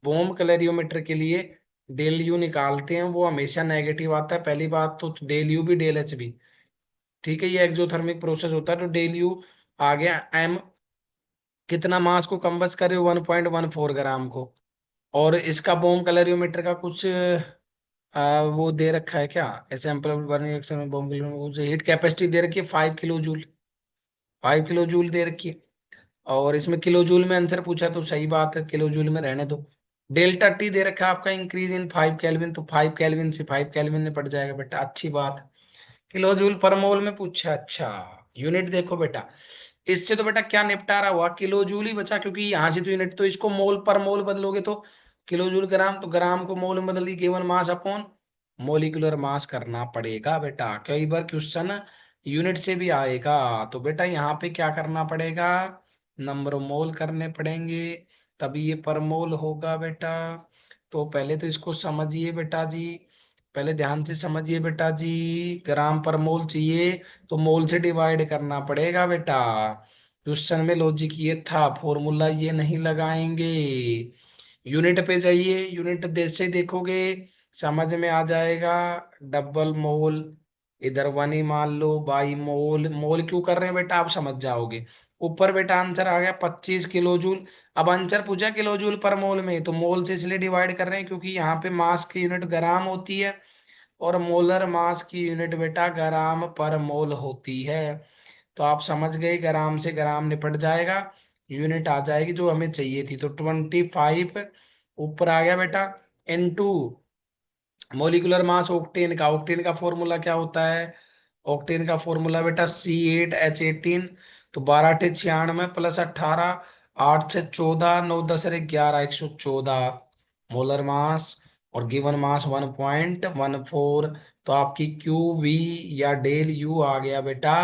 बॉम्ब कैलोरीमीटर के लिए डेल यू निकालते हैं, वो हमेशा नेगेटिव आता है पहली बात तो, डेल यू भी डेल एच भी। ठीक है, ये एक्सोथर्मिक प्रोसेस होता है। तो डेल यू आ गया एम, कितना मास को कंबस करे 1.14 ग्राम को। और इसका बॉम्ब कैलोरीमीटर का कुछ वो दे रखा है क्या, सैंपल बर्निंग रिएक्शन में बॉम्ब कैलोरीमीटर हीट कैपेसिटी दे रखी है 5 किलो जूल। 5 किलो जूल दे रखी है। और इसमें किलो जूल में आंसर पूछा तो सही बात है, किलो जूल में रहने दो। डेल्टा टी दे रखा है आपका इंक्रीज इन 5 केल्विन, तो 5 केल्विन से 5 केल्विन में पड़ जाएगा बेटा, अच्छी बात है। किलो जूल पर मोल में पूछा, अच्छा। यूनिट देखो बेटा, इससे तो बेटा क्या निपटारा हुआ, किलो जूल ही बचा, क्योंकि यहाँ से तो यूनिट, तो इसको मोल पर मोल बदलोगे तो किलो जूल ग्राम, तो ग्राम को मोल में बदल दी, given mass upon molecular mass करना पड़ेगा बेटा। कई बार क्वेश्चन यूनिट से भी आएगा, तो बेटा यहाँ पे क्या करना पड़ेगा, नंबर मोल करने पड़ेंगे, तभी ये पर मोल होगा बेटा। तो पहले तो इसको समझिए बेटा जी, पहले ध्यान से समझिए बेटा जी। ग्राम पर मोल चाहिए तो मोल से डिवाइड करना पड़ेगा बेटा। क्वेश्चन में लॉजिक ये था, फॉर्मूला ये नहीं लगाएंगे। यूनिट पे जाइए, यूनिट से देखोगे समझ में आ जाएगा। डबल मोल, इधर वन ही मान लो, बाई मोल, मोल क्यों कर रहे हैं बेटा आप समझ जाओगे। ऊपर बेटा आंसर आ गया 25 किलो जूल। अब आंसर पूछा किलो जूल पर मोल में, तो मोल से इसलिए डिवाइड कर रहे हैं क्योंकि यहाँ पे मास की यूनिट ग्राम होती है, और मोलर मास की यूनिट बेटा ग्राम पर मोल होती है। तो आप समझ गए, ग्राम से ग्राम निपट जाएगा, यूनिट आ जाएगी जो हमें चाहिए थी। तो 25 ऊपर आ गया बेटा, इनटू मोलिकुलर मास ऑक्टेन का। ऑक्टेन का फॉर्मूला क्या होता है, ऑक्टेन का फॉर्मूला बेटा C8H18। तो 12×96 प्लस 18, 8 से 14, 9 10 11, 114 मोलर मास। और गिवन मास 1.14। तो आपकी क्यू वी या डेल यू आ गया बेटा,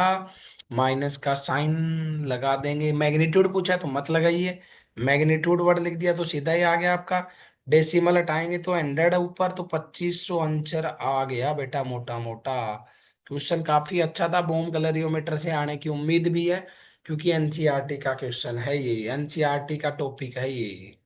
माइनस का साइन लगा देंगे। मैग्नीट्यूड पूछा तो मत लगाइए, मैग्नीट्यूड वर्ड लिख दिया तो सीधा ही आ गया आपका। डेसिमल हटाएंगे तो 100 ऊपर, तो 2500 आंसर आ गया बेटा मोटा मोटा। क्वेश्चन काफी अच्छा था, बॉम्ब कैलोरीमीटर से आने की उम्मीद भी है, क्योंकि एनसीईआरटी का क्वेश्चन है ये, एनसीईआरटी का टॉपिक है ये।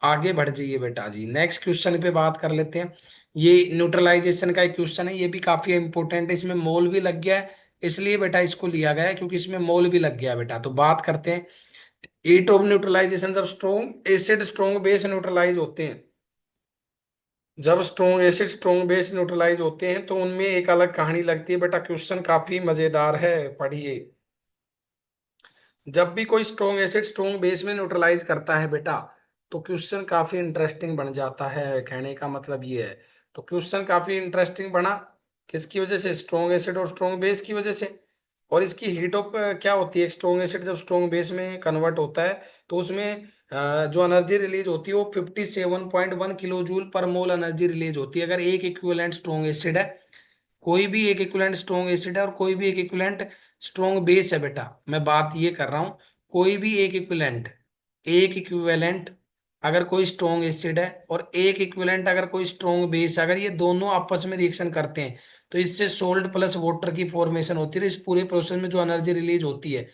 आगे बढ़ जाइए बेटा जी, नेक्स्ट क्वेश्चन पे बात कर लेते हैं। ये न्यूट्रलाइजेशन का एक क्वेश्चन है, ये भी काफी इंपॉर्टेंट है, इसमें मोल भी लग गया है, इसलिए बेटा इसको लिया गया है क्योंकि इसमें मोल भी लग गया बेटा। तो बात करते हैं एट ऑफ न्यूट्रलाइजेशन, जब strong acid strong base neutralize होते हैं, जब strong acid strong base neutralize होते हैं तो उनमें एक अलग कहानी लगती है बेटा। क्वेश्चन काफी मजेदार है, पढ़िए। जब भी कोई स्ट्रॉन्ग एसिड स्ट्रॉन्ग बेस में न्यूट्रलाइज करता है बेटा, तो क्वेश्चन काफी इंटरेस्टिंग बन जाता है, कहने का मतलब ये है। तो क्वेश्चन काफी इंटरेस्टिंग बना किसकी वजह से, स्ट्रॉन्ग एसिड और स्ट्रॉन्ग बेस की वजह से। और इसकी हीट ऑफ क्या होती है, स्ट्रॉन्ग एसिड जब स्ट्रॉन्ग बेस में कन्वर्ट होता है तो उसमें जो एनर्जी रिलीज होती है वो 57.1 किलो जूल पर मोल एनर्जी रिलीज होती है, अगर एक इक्विवेलेंट स्ट्रॉन्ग एसिड है। कोई भी एक इक्विवेलेंट स्ट्रॉन्ग एसिड है और कोई भी एक इक्विवेलेंट स्ट्रॉन्ग बेस है बेटा, मैं बात ये कर रहा हूँ। कोई भी एक इक्विवेलेंट अगर कोई स्ट्रॉन्ग एसिड है और एक इक्विवेलेंट अगर कोई स्ट्रॉन्ग बेस, अगर ये दोनों आपस में रिएक्शन करते हैं तो इससे सोल्ट प्लस वाटर की फॉर्मेशन होती है। इस पूरे प्रोसेस में जो एनर्जी रिलीज होती है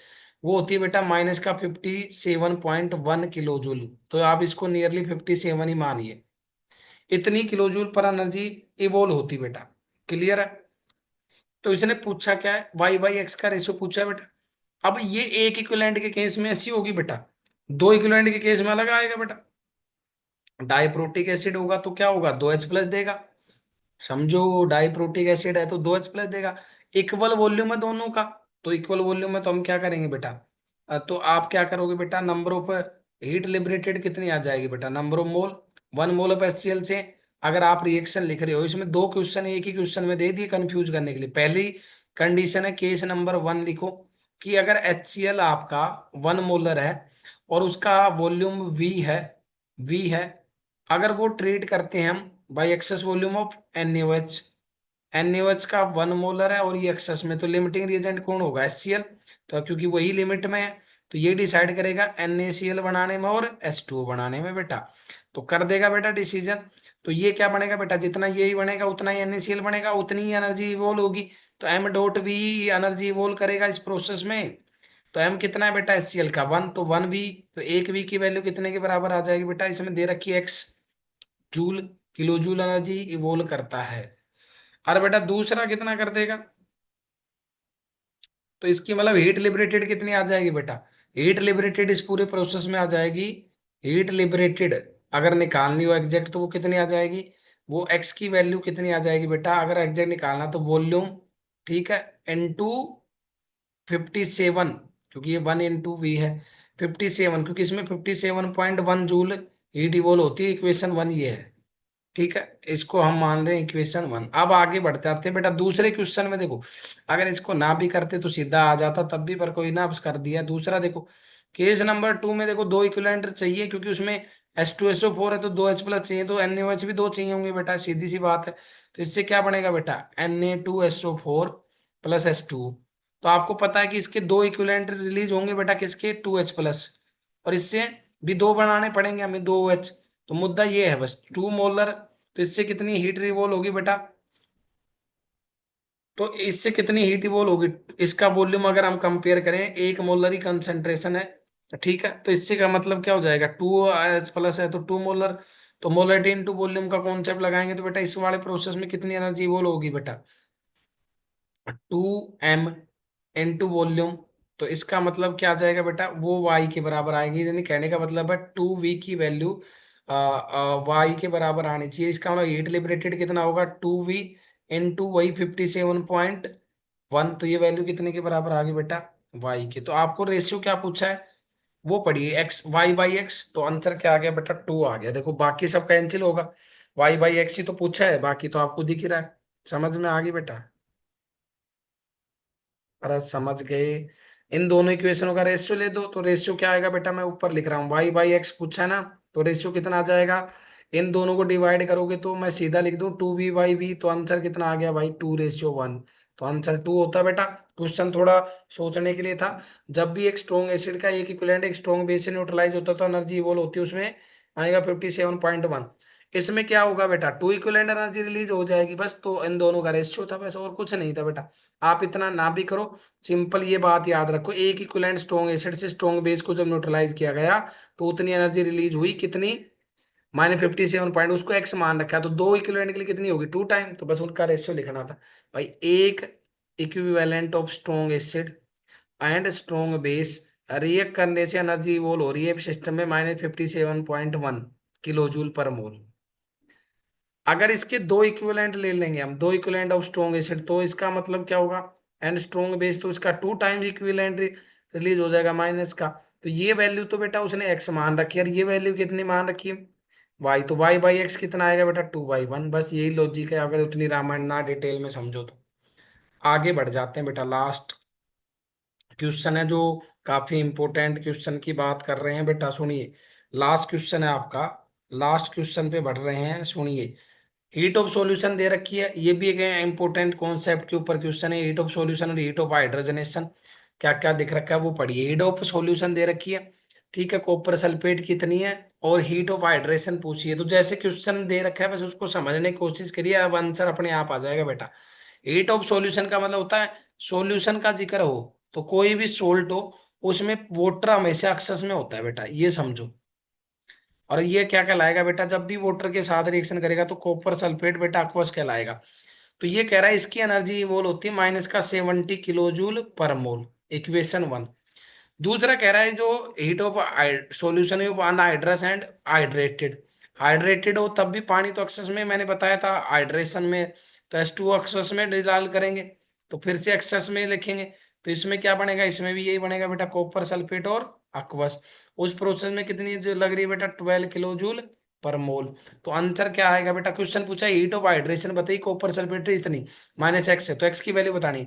वो होती है बेटा माइनस का 57.1 किलो जूल। तो आप इसको नियरली 57 ही मानिए, इतनी किलो जूल पर एनर्जी इवोल्व होती बेटा। क्लियर है? तो इसने पूछा क्या है, वाई बाई एक्स का रेशियो पूछा है बेटा। अब ये एक इक्विवेलेंट के केस में ऐसी होगी बेटा, दो इक्विवेलेंट के केस में अलग आएगा बेटा। डाइप्रोटिक एसिड होगा तो क्या होगा, 2H+ देगा। समझो, डाइप्रोटिक एसिड है तो 2H+ देगा। इक्वल वॉल्यूम है दोनों का, तो इक्वल वॉल्यूम में तो हम क्या करेंगे बेटा, तो आप क्या करोगे बेटा, नंबर ऑफ हीट लिबरेटेड कितनी आ जाएगी बेटा, number of mole, 1 mole of HCl से। अगर आप रिएक्शन लिख रहे हो, इसमें दो क्वेश्चन एक ही क्वेश्चन में दे दिए कंफ्यूज करने के लिए। पहली कंडीशन है, केस नंबर 1 लिखो कि अगर HCl आपका 1 मोलर है और उसका वॉल्यूम V है, अगर वो ट्रीट करते हैं हम by excess volume of NaOH। NaOH का 1 मोलर है और ये एक्सेस में, तो लिमिटिंग रिएजेंट कौन होगा, HCl। तो क्योंकि वही लिमिट में है तो ये डिसाइड करेगा NaCl बनाने में और H2O बनाने में बेटा। तो कर देगा बेटा डिसीजन। तो ये क्या बनेगा बेटा, जितना यही बनेगा उतना ही NaCl बनेगा, उतनी ही एनर्जी इवोल्व होगी। तो m.V एनर्जी इवोल्व करेगा इस प्रोसेस में। तो m कितना है बेटा, HCl का 1, तो 1V, तो 1V की वैल्यू कितने के बराबर आ जाएगी बेटा, इसमें दे रखी है x joule, kilo joule energy evolve करता है। और बेटा दूसरा कितना कर देगा, तो इसकी मतलब हीट लिबरेटेड कितनी आ जाएगी बेटा, हीट लिबरेटेड इस पूरे प्रोसेस में आ जाएगी। हीट लिबरेटेड अगर निकालनी हो एग्जैक्ट तो वो कितनी आ जाएगी, वो एक्स की वैल्यू कितनी आ जाएगी बेटा, अगर एग्जैक्ट निकालना तो वॉल्यूम, ठीक है, इनटू 57, क्योंकि ये 1 × V है। 57 क्योंकि इसमें 57.1 जूल हीट इवोल्व होती है, इक्वेशन 1 ये है। ठीक है, इसको हम मान रहे हैं इक्वेशन 1। अब आगे बढ़ जाते हैं बेटा दूसरे क्वेश्चन में। देखो, अगर इसको ना भी करते तो सीधा आ जाता तब भी, पर कोई ना, अब कर दिया। दूसरा देखो, केस नंबर 2 में देखो दो इक्विवेलेंट चाहिए, क्योंकि उसमें H2SO4 है तो 2H+ चाहिए, तो NaOH भी दो चाहिए होंगे बेटा, सीधी सी बात है। तो इससे क्या बनेगा बेटा, Na2SO4 प्लस H2। तो आपको पता है कि इसके दो इक्विवेलेंट रिलीज होंगे बेटा, किसके, 2H+, और इससे भी दो बनाने पड़ेंगे हमें, 2OH। तो मुद्दा ये है बस, 2 मोलर, तो इससे कितनी हीट रिवॉल्व होगी बेटा, तो इससे कितनी हीट रिवॉल्व होगी, इसका वॉल्यूम अगर हम कंपेयर करें, 1 मोलर ही कंसेंट्रेशन है, ठीक है, तो इससे का मतलब क्या हो जाएगा, 2H+ है तो 2 मोलर। तो मोलरिटी इनटू वॉल्यूम का कॉन्सेप्ट लगाएंगे तो बेटा इस वाले प्रोसेस में कितनी एनर्जी इवॉल्व होगी बेटा, 2m × वॉल्यूम। तो इसका मतलब क्या आ जाएगा बेटा, वो वाई के बराबर आएगी, यानी कहने का मतलब है 2V की वैल्यू वाई के बराबर आनी चाहिए। इसका मतलब हीट लिबरेटेड कितना होगा, 2V इंटू वही 57.1, तो ये वैल्यू कितने के बराबर आ गई बेटा, वाई के। तो आपको रेशियो क्या पूछा है, वो पढ़िए, एक्स वाई बाई एक्स, तो आंसर क्या आ गया बेटा, 2 आ गया। देखो बाकी सब कैंसिल होगा, वाई बाई एक्स ही तो पूछा है, बाकी तो आपको दिख ही रहा है। समझ में आ गई बेटा, अरे समझ गए। इन दोनों इक्वेशनों का रेशियो ले दो, तो रेशियो क्या आएगा बेटा, मैं ऊपर लिख रहा हूँ, वाई बाई एक्स पूछा है ना, तो रेशियो कितना आ जाएगा, इन दोनों को डिवाइड करोगे तो मैं सीधा लिख दूं 2V/V, तो आंसर कितना आ गया भाई, 2:1, तो आंसर 2 होता है बेटा। क्वेश्चन थोड़ा सोचने के लिए था। जब भी एक स्ट्रॉन्ग एसिड का एक इक्विवेलेंट एक स्ट्रॉन्ग बेस से न्यूट्रलाइज होता है तो एनर्जी इवोल्व होती है, उसमें आएगा 57.1। इसमें क्या होगा बेटा, टू इक्विवेलेंट एनर्जी रिलीज हो जाएगी बस, तो इन दोनों का रेशियो था बस, और कुछ नहीं था बेटा। आप इतना ना भी करो, सिंपल ये बात याद रखो, एक इक्विवेलेंट स्ट्रॉन्ग एसिड से स्ट्रॉन्ग बेस को जब न्यूट्रलाइज किया गया तो उतनी एनर्जी रिलीज हुई, कितनी, -57 पॉइंट, उसको एक्स मान रखा है, तो दो इक्विवेलेंट के लिए कितनी होगी, 2 टाइम, तो बस उनका रेशियो लिखना था भाई। एक equivalent of strong acid and strong base react करने से एनर्जी इवोल्व हो रही है सिस्टम में -57.1 किलो जूल पर मोल। अगर इसके दो इक्विवेलेंट ले लेंगे हम, दो इक्विवेलेंट ऑफ स्ट्रॉन्ग एसिड, तो इसका मतलब क्या होगा, एंड स्ट्रॉन्ग बेस, तो इसका 2 टाइम्स इक्विवेलेंट रिलीज हो जाएगा माइनस का। तो ये वैल्यू तो बेटा उसने एक्स मान रखी है, और ये वैल्यू कितनी मान रखी है, वाई, तो वाई बाई एक्स कितना आएगा बेटा, 2/1। बस यही लॉजिक है, अगर उतनी रामायण ना डिटेल में समझो तो। आगे बढ़ जाते हैं बेटा, लास्ट क्वेश्चन है जो काफी इंपॉर्टेंट क्वेश्चन की बात कर रहे हैं बेटा, सुनिए। लास्ट क्वेश्चन है आपका, लास्ट क्वेश्चन पे बढ़ रहे हैं, सुनिए। हीट ऑफ सॉल्यूशन दे रखी है, ये भी एक इंपॉर्टेंट कॉन्सेप्ट के ऊपर क्वेश्चन है। हीट ऑफ सॉल्यूशन और हीट ऑफ हाइड्रोजनेशन क्या क्या दिख रखा है वो पढ़िए। हीट ऑफ सॉल्यूशन दे रखी है, ठीक है, कॉपर सल्फेट कितनी है, और हीट ऑफ हाइड्रेशन पूछिए। तो जैसे क्वेश्चन दे रखा है बस उसको समझने की कोशिश करिए, अब आंसर अपने आप आ जाएगा बेटा। हीट ऑफ सॉल्यूशन का मतलब होता है सॉल्यूशन का जिक्र हो तो कोई भी सोल्ट हो उसमें वाटर हमेशा एक्सेस में होता है बेटा, ये समझो। और ये क्या कहलाएगा बेटा, जब भी वाटर के साथ रिएक्शन करेगा तो कॉपर सल्फेट बेटा aqueous कहलाएगा। तो ये कह रहा है इसकी एनर्जी मोल होती है -70 किलो जूल पर मोल, इक्वेशन 1। दूसरा कह रहा है जो हीट ऑफ सॉल्यूशन है वो अनहाइड्रस एंड हाइड्रेटेड। हाइड्रेटेड हो तब भी पानी तो एक्सेस में, मैंने बताया था हाइड्रेशन में तो H2 एक्सेस में डिजॉल्व करेंगे, तो फिर से एक्सेस में लिखेंगे। तो इसमें क्या बनेगा, इसमें भी यही बनेगा बेटा, कॉपर सल्फेट और aqueous। उस प्रोसेस में कितनी जो लग रही है बेटा, 12 किलो जूल पर मोल। तो आंसर क्या आएगा बेटा, क्वेश्चन पूछा हीट ऑफ हाइड्रेशन बताइए, कॉपर सल्फेट इतनी -x है तो x की वैल्यू बतानी,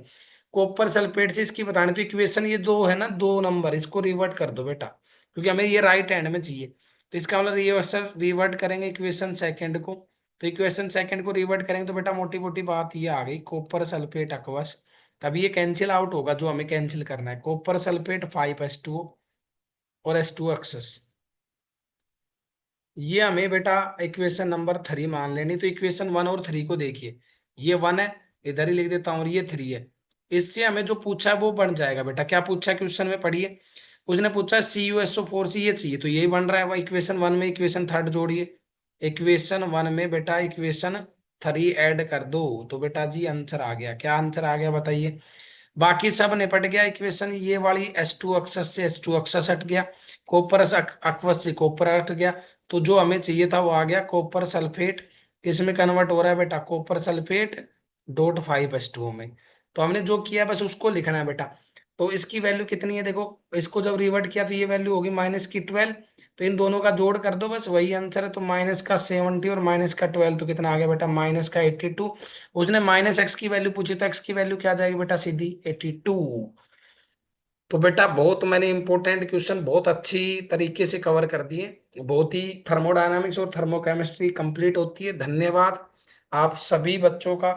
कॉपर सल्फेट से इसकी बतानी। तो इक्वेशन ये दो है ना, 2 नंबर, इसको रिवर्ट कर दो बेटा, क्योंकि हमें ये राइट हैंड में चाहिए। तो इसका मतलब ये सर रिवर्ट करेंगे इक्वेशन सेकंड को। तो इक्वेशन सेकंड को रिवर्ट करेंगे तो बेटा मोटी मोटी बात ये आ गई, कॉपर सल्फेट aqueous। तभी ये कैंसिल आउट होगा जो हमें कैंसिल करना है, कॉपर सल्फेट 5H2 और H2 एक्सेस। ये हमें बेटा इक्वेशन नंबर 3 मान लेनी। तो इक्वेशन 1 और 3 को देखिए, ये 1 है, इधर ही लिख देता हूँ, और ये 3 है। इससे हमें जो पूछा है वो बन जाएगा बेटा। क्या पूछा है क्वेश्चन में पढ़िए, उसने पूछा CuSO4 से ये चाहिए, तो यही बन रहा है वो इक्वेशन 1 में। इक्वेशन थर्ड जोड़िए, इक्वेशन 1 में बेटा इक्वेशन 3 ऐड कर दो, तो बेटा जी आंसर आ गया। क्या आंसर आ गया बताइए। बाकी सब निपट गया इक्वेशन, ये वाली H2 एक्सेस से H2 एक्सेस हट गया, कॉपर aqueous से कॉपर हट गया। तो जो हमें चाहिए था वो आ गया, कॉपर सल्फेट किसमें कन्वर्ट हो रहा है बेटा, कॉपर सल्फेट .5H2 में। तो हमने जो किया बस उसको लिखना है बेटा। तो इसकी वैल्यू कितनी है देखो, इसको जब रिवर्ट किया तो ये वैल्यू होगी -12। तो इन दोनों का जोड़ कर दो, बस वही आंसर है। तो -70 और -12 तो कितना आ गया बेटा, -82। उसने -x की वैल्यू पूछी तो x की वैल्यू क्या आ जाएगी बेटा, सीधी 82। तो बेटा बहुत मैंने इंपॉर्टेंट क्वेश्चन बहुत अच्छी तरीके से कवर कर दिए। बहुत ही थर्मोडायनामिक्स और थर्मोकेमिस्ट्री कंप्लीट होती है। धन्यवाद आप सभी बच्चों का।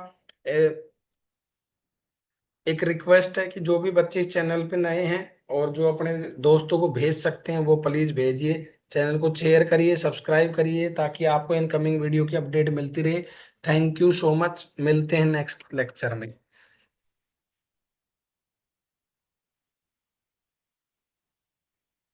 एक रिक्वेस्ट है कि जो भी बच्चे इस चैनल पे नए हैं और जो अपने दोस्तों को भेज सकते हैं वो प्लीज भेजिए। चैनल को शेयर करिए, सब्सक्राइब करिए, ताकि आपको इनकमिंग वीडियो की अपडेट मिलती रहे। थैंक यू सो मच, मिलते हैं नेक्स्ट लेक्चर में।